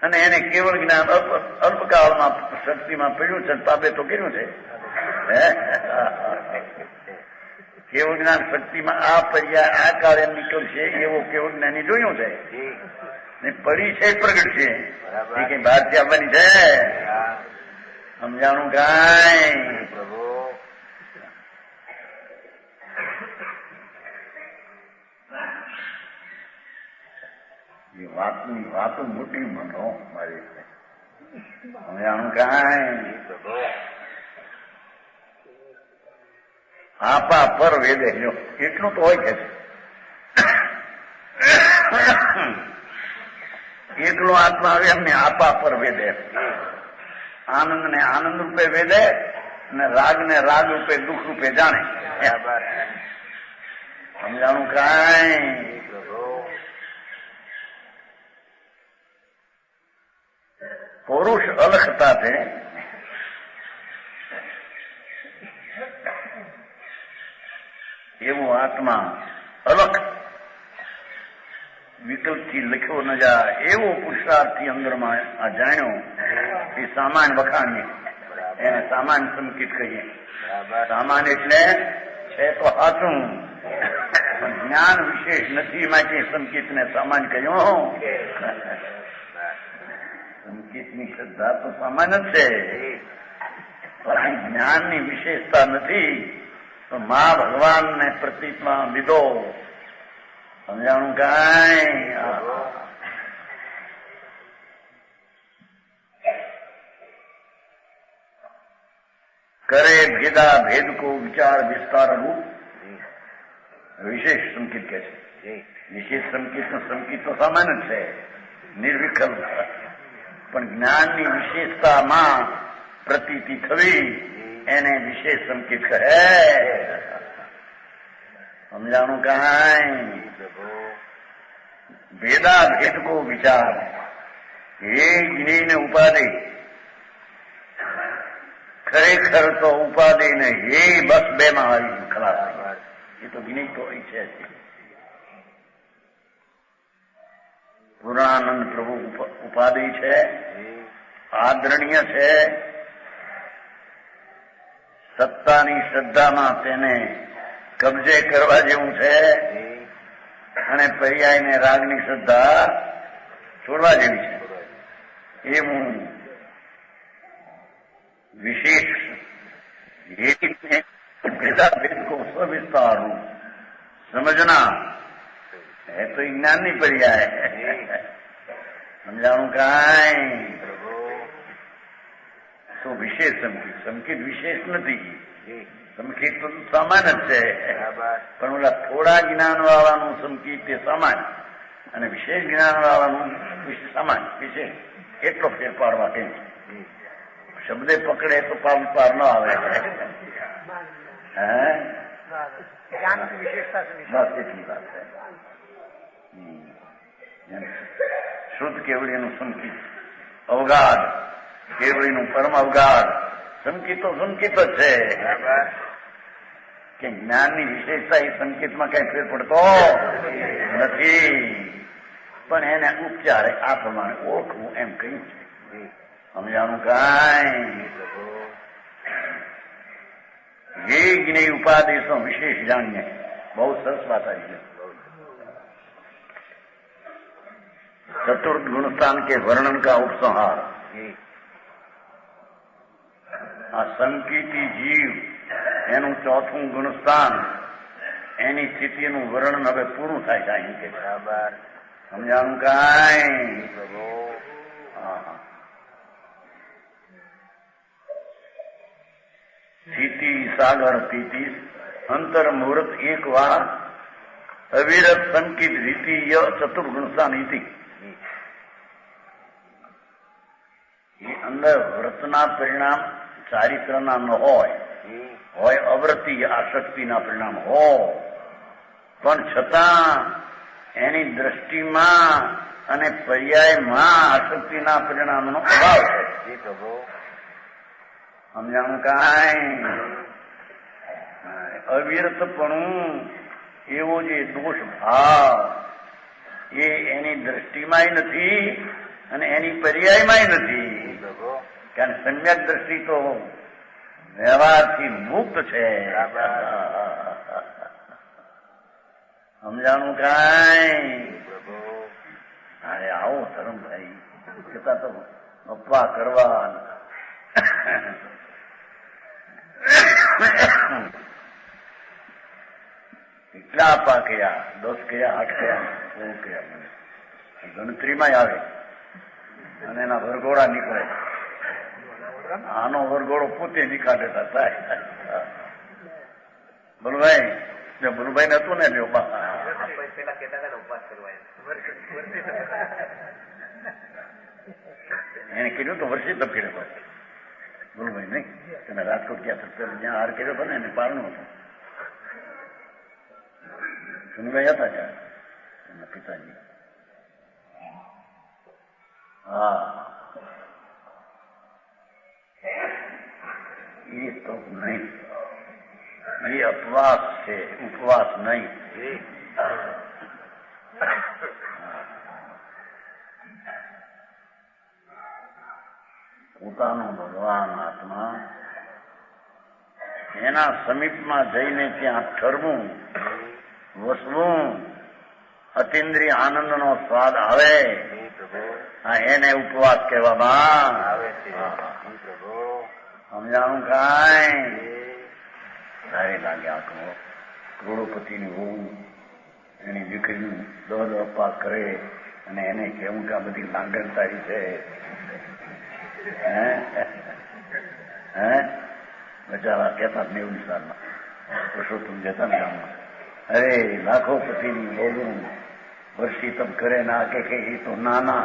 અને એને કેવળ જ્ઞાન અલ્પકાળમાં શક્તિમાં પીડ્યું છે. પાપે તો કર્યું છે. કેવળ જ્ઞાન શક્તિમાં આ પર્યાય આ કાર્ય નીકળશે એવો કેવળ જ્ઞાની જોયું છે. ને પડી છે પ્રગટ છે. એ કઈ બહારથી આવવાની છે? સમજાણું કાંઈ? પ્રભુ એ વાતો મોટી બનો મારી. સમજાણું કાંઈ? આપા પર વેદે જો એટલું તો હોય છે. એકલો આત્મા આવે એમને આપા પર વેદે. આનંદ ને આનંદ રૂપે વેદે અને રાગ ને રાગ રૂપે દુઃખ રૂપે જાણે. સમજાણું કાંઈ? પુરુષ અલખતા છે. એવું આત્મા અલખ વિકલ્પથી લખ્યો ન જાય એવો પુરુષાર્થથી અંદરમાં આ જાણ્યો એ સામાન્ય વખાણીએ. એને સામાન્ય સંકિત કહીએ. સામાન્ય એટલે છે તો સાચું, જ્ઞાન વિશેષ નથી માટે સંકિતને સામાન્ય કહ્યું. સંકિતની શ્રદ્ધા તો સામાન્ય જ છે, પણ જ્ઞાનની વિશેષતા નથી તો મા ભગવાનને પ્રતીકમાં લીધો. સમજાણું કાંઈ? કરે ભેદા ભેદ કો વિચાર વિસ્તાર રૂપ વિશેષ સંકેત કહે છે. વિશેષ સંકેત તો સામાન્ય છે, નિર્વિકલ્પ, પણ જ્ઞાનની વિશેષતામાં પ્રતીતિ થવી એને વિશેષ સંકેત કહે. સમજાણું કાંઈ? ભેદા ભેદ કો વિચાર, હે જ્ઞેયને ઉપાધિ, ખરેખર તો ઉપાધિ ને હે બસ બે માં આવી ખલાસ. એ તો જ્ઞેય તો અહીં છે. પૂર્ણાનંદ પ્રભુ ઉપાધિ છે, આદરણીય છે, સત્તાની શ્રદ્ધામાં તેને કબજે કરવા જેવું છે, અને પર્યાયને રાગની શ્રદ્ધા છોડવા જેવી છે. એવું વિશેષ ભેદા ભેદ કો સવિસ્તાર સમજના है तो ज्ञान नहीं पर्याय है. समझाणु कांई? तो विशेष संकेत, संकेत विशेष નથી. સંકેત તો સામાન્ય જ છે, પણ ઓલા થોડા જ્ઞાન વાળાનું સંકેત તે સામાન્ય અને વિશેષ જ્ઞાન વાળાનું સામાન્ય વિશેષ એટલો ફેરફાર માટે શબ્દે પકડે તો પાર ન આવે. બસ એટલી વાત છે. શુદ્ધ કેવડીનું સંકેત અવગાઢ, કેવડીનું પરમ અવગાઢ સંકેતો સંકેત જ છે કે જ્ઞાનની વિશેષતા એ સંકેતમાં કઈ ફેર પડતો નથી, પણ એને ઉપચારે આ પ્રમાણે ઓળખવું એમ કહ્યું છે. સમજાણું કાંઈ? ये ज्ञेय उपादेशों विशेष जानिए. બહુ સરસ વાત આવી છે. चतुर्थ गुणस्थान के वर्णन का उपसंहार. આ સંકેતી જીવ એનું ચોથું ગુણસ્થાન, એની સ્થિતિનું વર્ણન હવે પૂરું થાય છે અહીં કે. સમજાણું કાંઈ? સ્થિતિ સાગર સ્થિતિ અંતર મુહૂર્ત એક વાર અવિરત સંકિત રીતિ ચતુર્ગુણસ્થાન રીતિ. એ અંદર વ્રતના પરિણામ ચારિત્રના ન હોય અવ્રતિ આસક્તિના પરિણામ હોય, પણ છતાં એની દ્રષ્ટિમાં અને પર્યાયમાં આસક્તિના પરિણામનો અભાવ છે. સમજાણું કાંઈ? અવિરતપણું એવો જે દોષ ભાવ એ એની દ્રષ્ટિમાંય નથી અને એની પર્યાયમાંય નથી, કારણ સમ્યક દ્રષ્ટિ તો વ્યવહારથી મુક્ત છે. સમજાણું કાંઈ? અરે આવો ધરમભાઈ છતાં તો અપવા કરવા કેટલા આપા કયા, 10 કયા, 8 કયા, 9 કયા ગણતરીમાં આવે અને એના વરઘોડા નીકળે. આનો વરઘોડો પોતે નીકાળેતા થાય. બોલભાઈ બોલભાઈ ને હતું ને લ્યો પેલા કહેતા હતા ઉપવાસ કરવા, એને કીધું તો વર્ષે તપ કર્યો બોલભાઈ નહીં. તમે રાજકોટ ગયા જ્યાં હાર કર્યો હતો ને એને પારણું હતું. સુનભાઈ હતા ત્યાં એમના પિતાજી. હા એ તો નહીં, એ અપવાસ છે, ઉપવાસ નહીં. પોતાનો ભગવાન આત્મા એના સમીપમાં જઈને ત્યાં ઠરવું, વસવું, અતિન્દ્રિય આનંદનો સ્વાદ આવે, એને ઉપવાસ કહેવામાં આવે છે. સમજાણું કાંઈ? સારી લાગે આંખો. કરોડોપતિની વહુ એની દીકરીનું દોડ અપ્પા કરે અને એને કેવું કે આ બધી લાંગણ તારી છે. હે બચારા કહેતા 90 સાલમાં પુરુષોત્તમ જતા ને ગામમાં, અરે લાખો પતિની વહુ વર્ષી તબ કરે ના કે એ તો નાના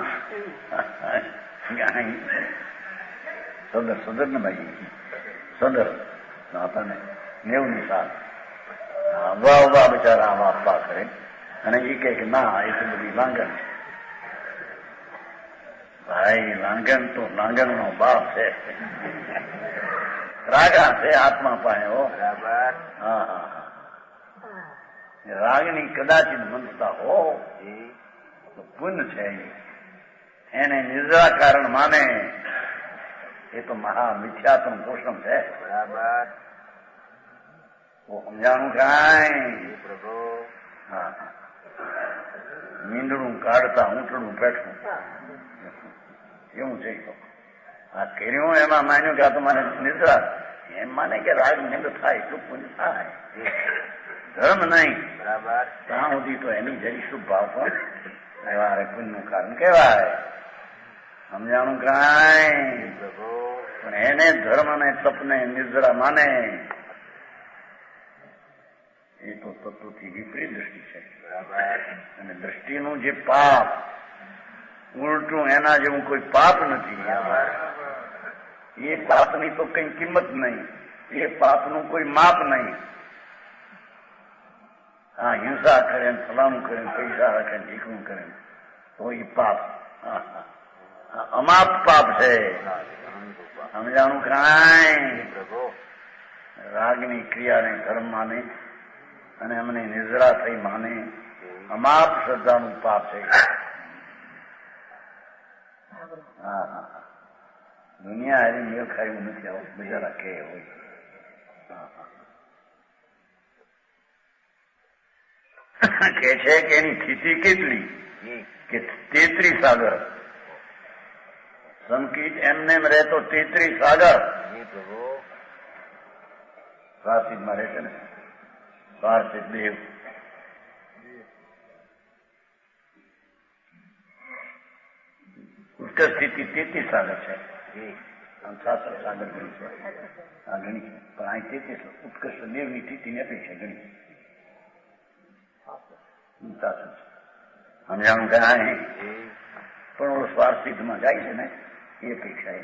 સદર ને ભાઈ સદર હતા ને 90 સાલ વાહ બચારા આવા અપ્પા કરે અને એ કહે કે ના એ તો બધી લાંગણ છે. ભાઈ લાંગણ તો લાંગણ નો બાપ છે, રાગા છે આત્મા પાયો. હા રાગની કદાચિત મનતા હો તો પુણ્ય છે. એને નિદ્રા કારણ માને એ તો મહા મિથ્યાત્મ પોષણ છે. બરાબર સમજાણું કાંઈ પ્રભુ. હા મીંડણું કાઢતા ઊંટણું બેઠું એવું છે. તો આ કર્યું એમાં માન્યું કે આ તો મારે નિદ્રા, એમ માને કે રાગ નિંદ થાય એટલું પુણ્ય થાય, ધર્મ નહીં. બરાબર ત્યાં સુધી તો એની જરી શુભ ભાવ પણ વ્યવહારે પુણ્યનું કારણ કહેવાય. સમજાણું કાંઈ પણ એને ધર્મ ને તપને નિદ્રા માને એ તો તત્વથી વિપરીત દ્રષ્ટિ છે. અને દ્રષ્ટિનું જે પાપ ઉલટું એના જેવું કોઈ પાપ નથી. એ પાપની તો કઈ કિંમત નહીં, એ પાપનું કોઈ માપ નહીં. હા હિંસા કરે ફલાણું કરે પૈસા રાખે ભીખવું કરે તો એ પાપ અમાપ પાપ છે. સમજાણું કાંઈ રાગની ક્રિયાને ધર્મ માને અને અમને નિદ્રા થઈ માને અમાપ શ્રદ્ધાનું પાપ છે. હા દુનિયા હારી મેળ ખાયું નથી. આવું બિચારા કે હોય. કે છે કે એની સ્થિતિ કેટલી કે 33 સાગર સંકિત એમને રહેતો 33 સાગર પ્રાચીનમાં રહે છે ને પાર્થિવ દેવ. ઉત્કર્ષ સ્થિતિ 33 સાગર છે. આમ 66 સાગર ગણી છે. આ ગણી છે પણ અહીં 33 ઉત્કર્ષ દેવની સ્થિતિની અપેક્ષા ગણી. સમજાણું કાંઈ પણ ઓલો સ્વાર્થિતમાં જાય છે ને એ અપેક્ષા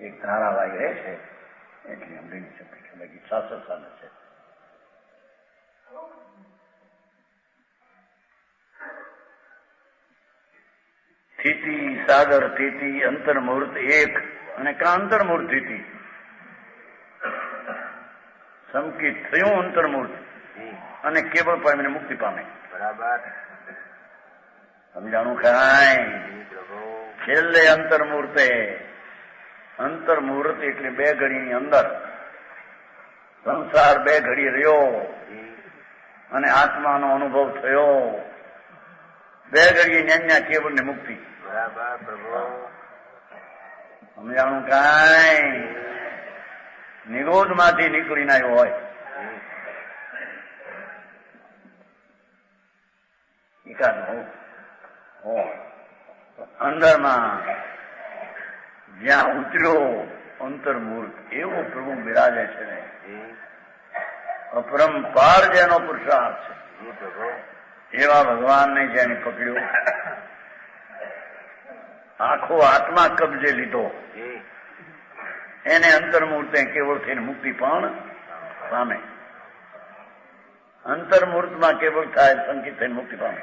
એક ધારાવાહી રહે છે એટલે આમ ગણી શકે છે. બાકી 66 સાગર છે. સ્થિતિ સાગર સ્થિતિ અંતર્મુહૂર્ત એક અને અંતર્મુહૂર્ત સ્થિતિ સંકિત થયું અંતર્મુહૂર્ત અને કેવળ પામીને મુક્તિ પામે. બરાબર સમજાણું કાંઈ છેલ્લે અંતર્મુહૂર્તે. અંતર્મુહૂર્ત એટલે 2 ઘડીની અંદર સંસાર 2 ઘડી રહ્યો અને આત્માનો અનુભવ થયો. 2 ઘડીએ ન્યાન્યા કેવળ ને મુક્તિ. બરાબર પ્રભુ સમજાણું કાંઈ નિરોધ માંથી નીકળીને આવ્યો હોય એકાદ અંદરમાં જ્યાં ઉતર્યો અંતર્મૂર્ત એવો પ્રભુ બિરાજે છે ને અપરંપાર જેનો પુરુષાર્થ છે એવા ભગવાનને જેને પકડ્યો આખો આત્મા કબજે લીધો એને અંતર્મૂર્તે કેવળ થઈને મુક્તિ પણ પામે. અંતર્મૂર્તમાં કેવળ થાય સંકિત થઈને મુક્તિ પામે.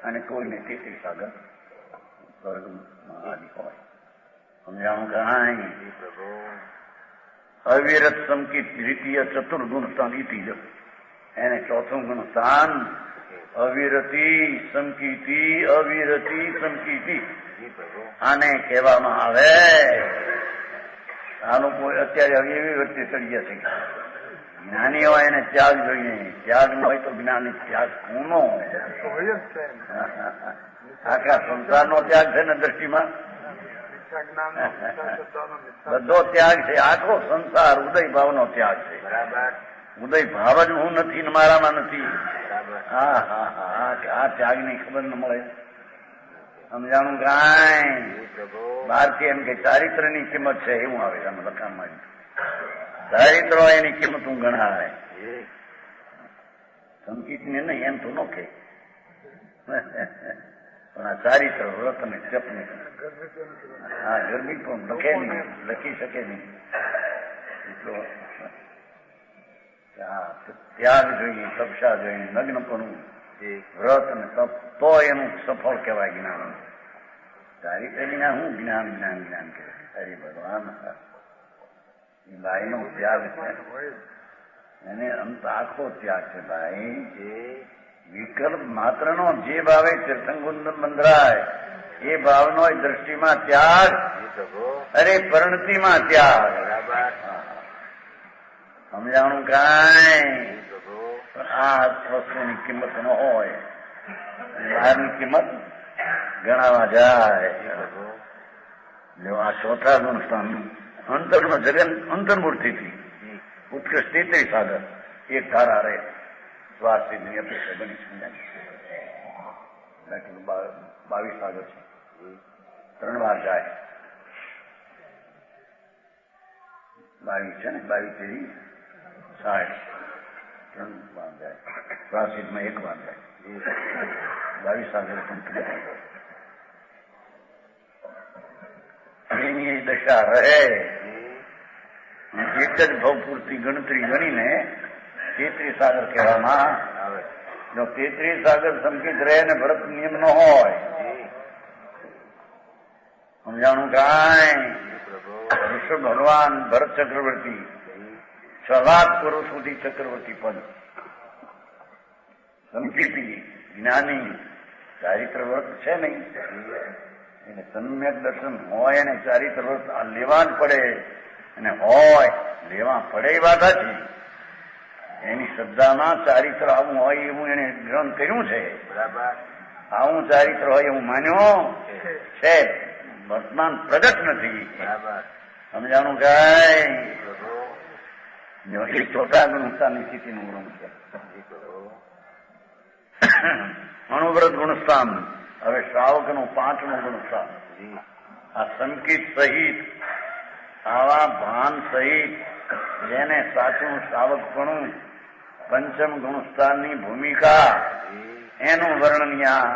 અને કોઈને 33 સાગર સ્વર્ગમાં આદિ હોય. સમજાણું કાંઈ અવિરત સંકિત દ્વિતીય ચતુર્ગુણ સ્થાન ઇતિ જ એને ચોથું ગુણ સ્થાન અવિરતી સંકિતી અવિરતી સંકિતી આને કહેવામાં આવે. આ લોકો અત્યારે એવી વચ્ચે ચડી ગયા છે જ્ઞાની હોય એને ત્યાગ જોઈએ. ત્યાગ ન હોય તો જ્ઞાની ત્યાગ કોનો? આખા સંસારનો ત્યાગ છે ને દ્રષ્ટિમાં મિથ્યા જ્ઞાનનો, મિથ્યા શબ્દનો, મિથ્યા બધો ત્યાગ છે. આખો સંસાર ઉદય ભાવનો ત્યાગ છે. બરાબર ઉદય ભાવ જ હું નથી ને મારામાં નથી. બરાબર હા હા હા આ ત્યાગની ખબર ન મળે. સમજાણું કાંઈ પ્રભુ બહારથી એમ કે ચારિત્રની કિંમત છે એવું આવે છે આમાં લખાણમાં. ચારિત્ર હોય એની કિંમત હું ગણાવે. સંકિતને નહીં એમ તો નો કે, પણ આ ચારિત્ર વ્રત ને જપ ને હા ગરબી પણ લખે નહીં, લખી શકે નહીં. એટલો ત્યાગ જોઈએ, તપસ્યા જોઈએ, નગ્નપણું, વ્રત અને તપ, તો એનું સફળ કહેવાય જ્ઞાન. ચારિત્ર વિના હું જ્ઞાન જ્ઞાન જ્ઞાન કહે. હરે ભગવાન ભાઈનો ત્યાગ છે એને અંત આખો ત્યાગ છે ભાઈ. વિકલ્પ માત્રનો જે ભાવે તીર્થંકુંડ બંધરાય એ ભાવનો દ્રષ્ટિમાં ત્યાગ, અરે પરિણતિમાં ત્યાગ. સમજાણું કાંઈ. આ વસ્તુની કિંમત ન હોય, બહારની કિંમત ગણાવા જાય. જો આ ચોથા ગુણ સ્થાન અંતરનો જગન અંતર્મૂર્તિથી ઉત્કૃષ્ટ 33 સાગર એક ધારા રહે સ્વાસ્થ્યની અપેક્ષા બની સમજાય. 22 સાગર છે, 3 વાર જાય. 22 છે ને, 22 તેરી 60, 3 વાર જાય. પ્રાસિદ્ધમાં 1 વાર જાય. 22 સાગર એની દશા રહે. એક જ ભાવ પૂરતી ગણતરી ગણીને 33 સાગર કહેવામાં આવે. જો 33 સાગર સંકિત રહે ને ભરત નિયમ ન હોય, સમજાણું કાંઈ. ઋષભ ભગવાન ભરત ચક્રવર્તી 6 લાખ વર્ષ સુધી ચક્રવર્તી પદ, સંકિતી જ્ઞાની ચારિત્ર વ્રત છે નહીં એને સમ્યક દર્શન હોય અને ચારિત્ર વ્રત લેવા જ પડે. અને હોય લેવા પડે એ વાત છે. એની શ્રદ્ધામાં ચારિત્ર આવું હોય એવું એને ગ્રહણ કર્યું છે. બરાબર આવું ચારિત્ર હોય એવું માન્યો છે, વર્તમાન પ્રગટ નથી. સમજાણું કાંઈ. ચોથા ગુણસ્થાનની સ્થિતિનું વર્ણન છે. અણુવ્રત ગુણસ્થાન. હવે શ્રાવકનું 5મું ગુણસ્થાન. આ સંકિત સહિત આવા ભાન સહિત જેને સાચું શ્રાવકપણું પંચમ ગુણસ્થાનની ભૂમિકા એનું વર્ણન यहाँ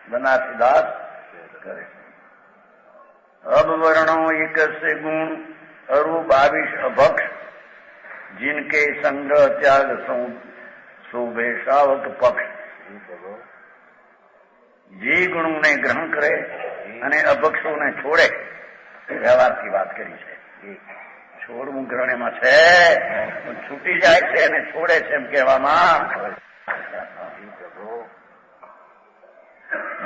બનારસીદાસ કરે. अब वर्णो एक से गुण अरु 22 अभक्ष जिनके संग्रह त्याग शोभे श्रावक पक्ष. જે ગુણોને ગ્રહણ કરે અને અભક્ષોને છોડે, વ્યવહારથી વાત કરી છે. છોડવું ગ્રહણ એમાં છે, છૂટી જાય છે અને છોડે છે એમ કહેવામાં.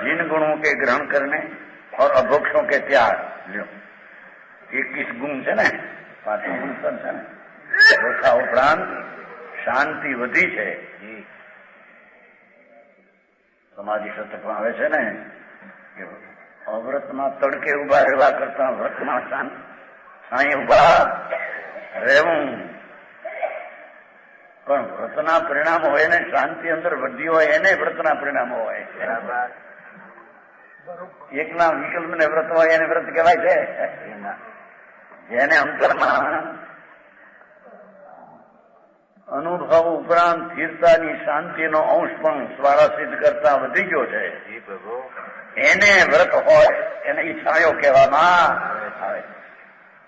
जिन गुणों के ग्रहण करने और अभक्षों के त्याग. लो 21 गुण છે ને, 5મું ગુણ છે ને. ચોથા ઉપરાંત શાંતિ વધી છે. સમાધિ શતકમાં આવે છે ને કે અવ્રતમાં તડકે ઉભા રહેવા કરતા વ્રતમાં સાંઈ ઉભા રહેવું. પણ વ્રતના પરિણામ હોય ને, શાંતિ અંદર વધી હોય એને વ્રતના પરિણામો હોય. એકના વિકલ્પ ને વ્રત હોય એને વ્રત કહેવાય છે. જેને અંતરમાં અનુભવ ઉપરાંત સ્થિરતાની શાંતિનો અંશ પણ સ્વારાસિદ્ધ કરતા વધી ગયો છે, એને વ્રત હોય એને ઈચ્છાયો કહેવામાં આવે.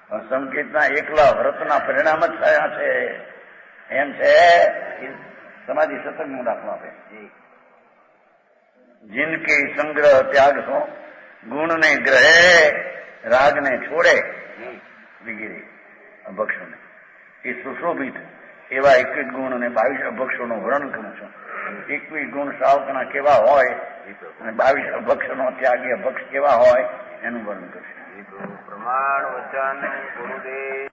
પણ સંકેતના એકલા વ્રતના પરિણામ જ થયા છે એમ છે. સમાધિ સત્સંગનો દાખલો આપે. जिनके संग्रह त्याग सो गुण ने ग्रहे राग ने छोड़े वगैरे અભક્ષો ને એ સુશોભિત એવા 21 ગુણ અને 22 અભક્ષોનું વર્ણન કરું છું. 21 ગુણ શ્રાવકના કેવા હોય અને 22 અભક્ષનો ત્યાગી અભક્ષ કેવા હોય એનું વર્ણન કરશે. પ્રમાણ વચન ગુરુદેવ.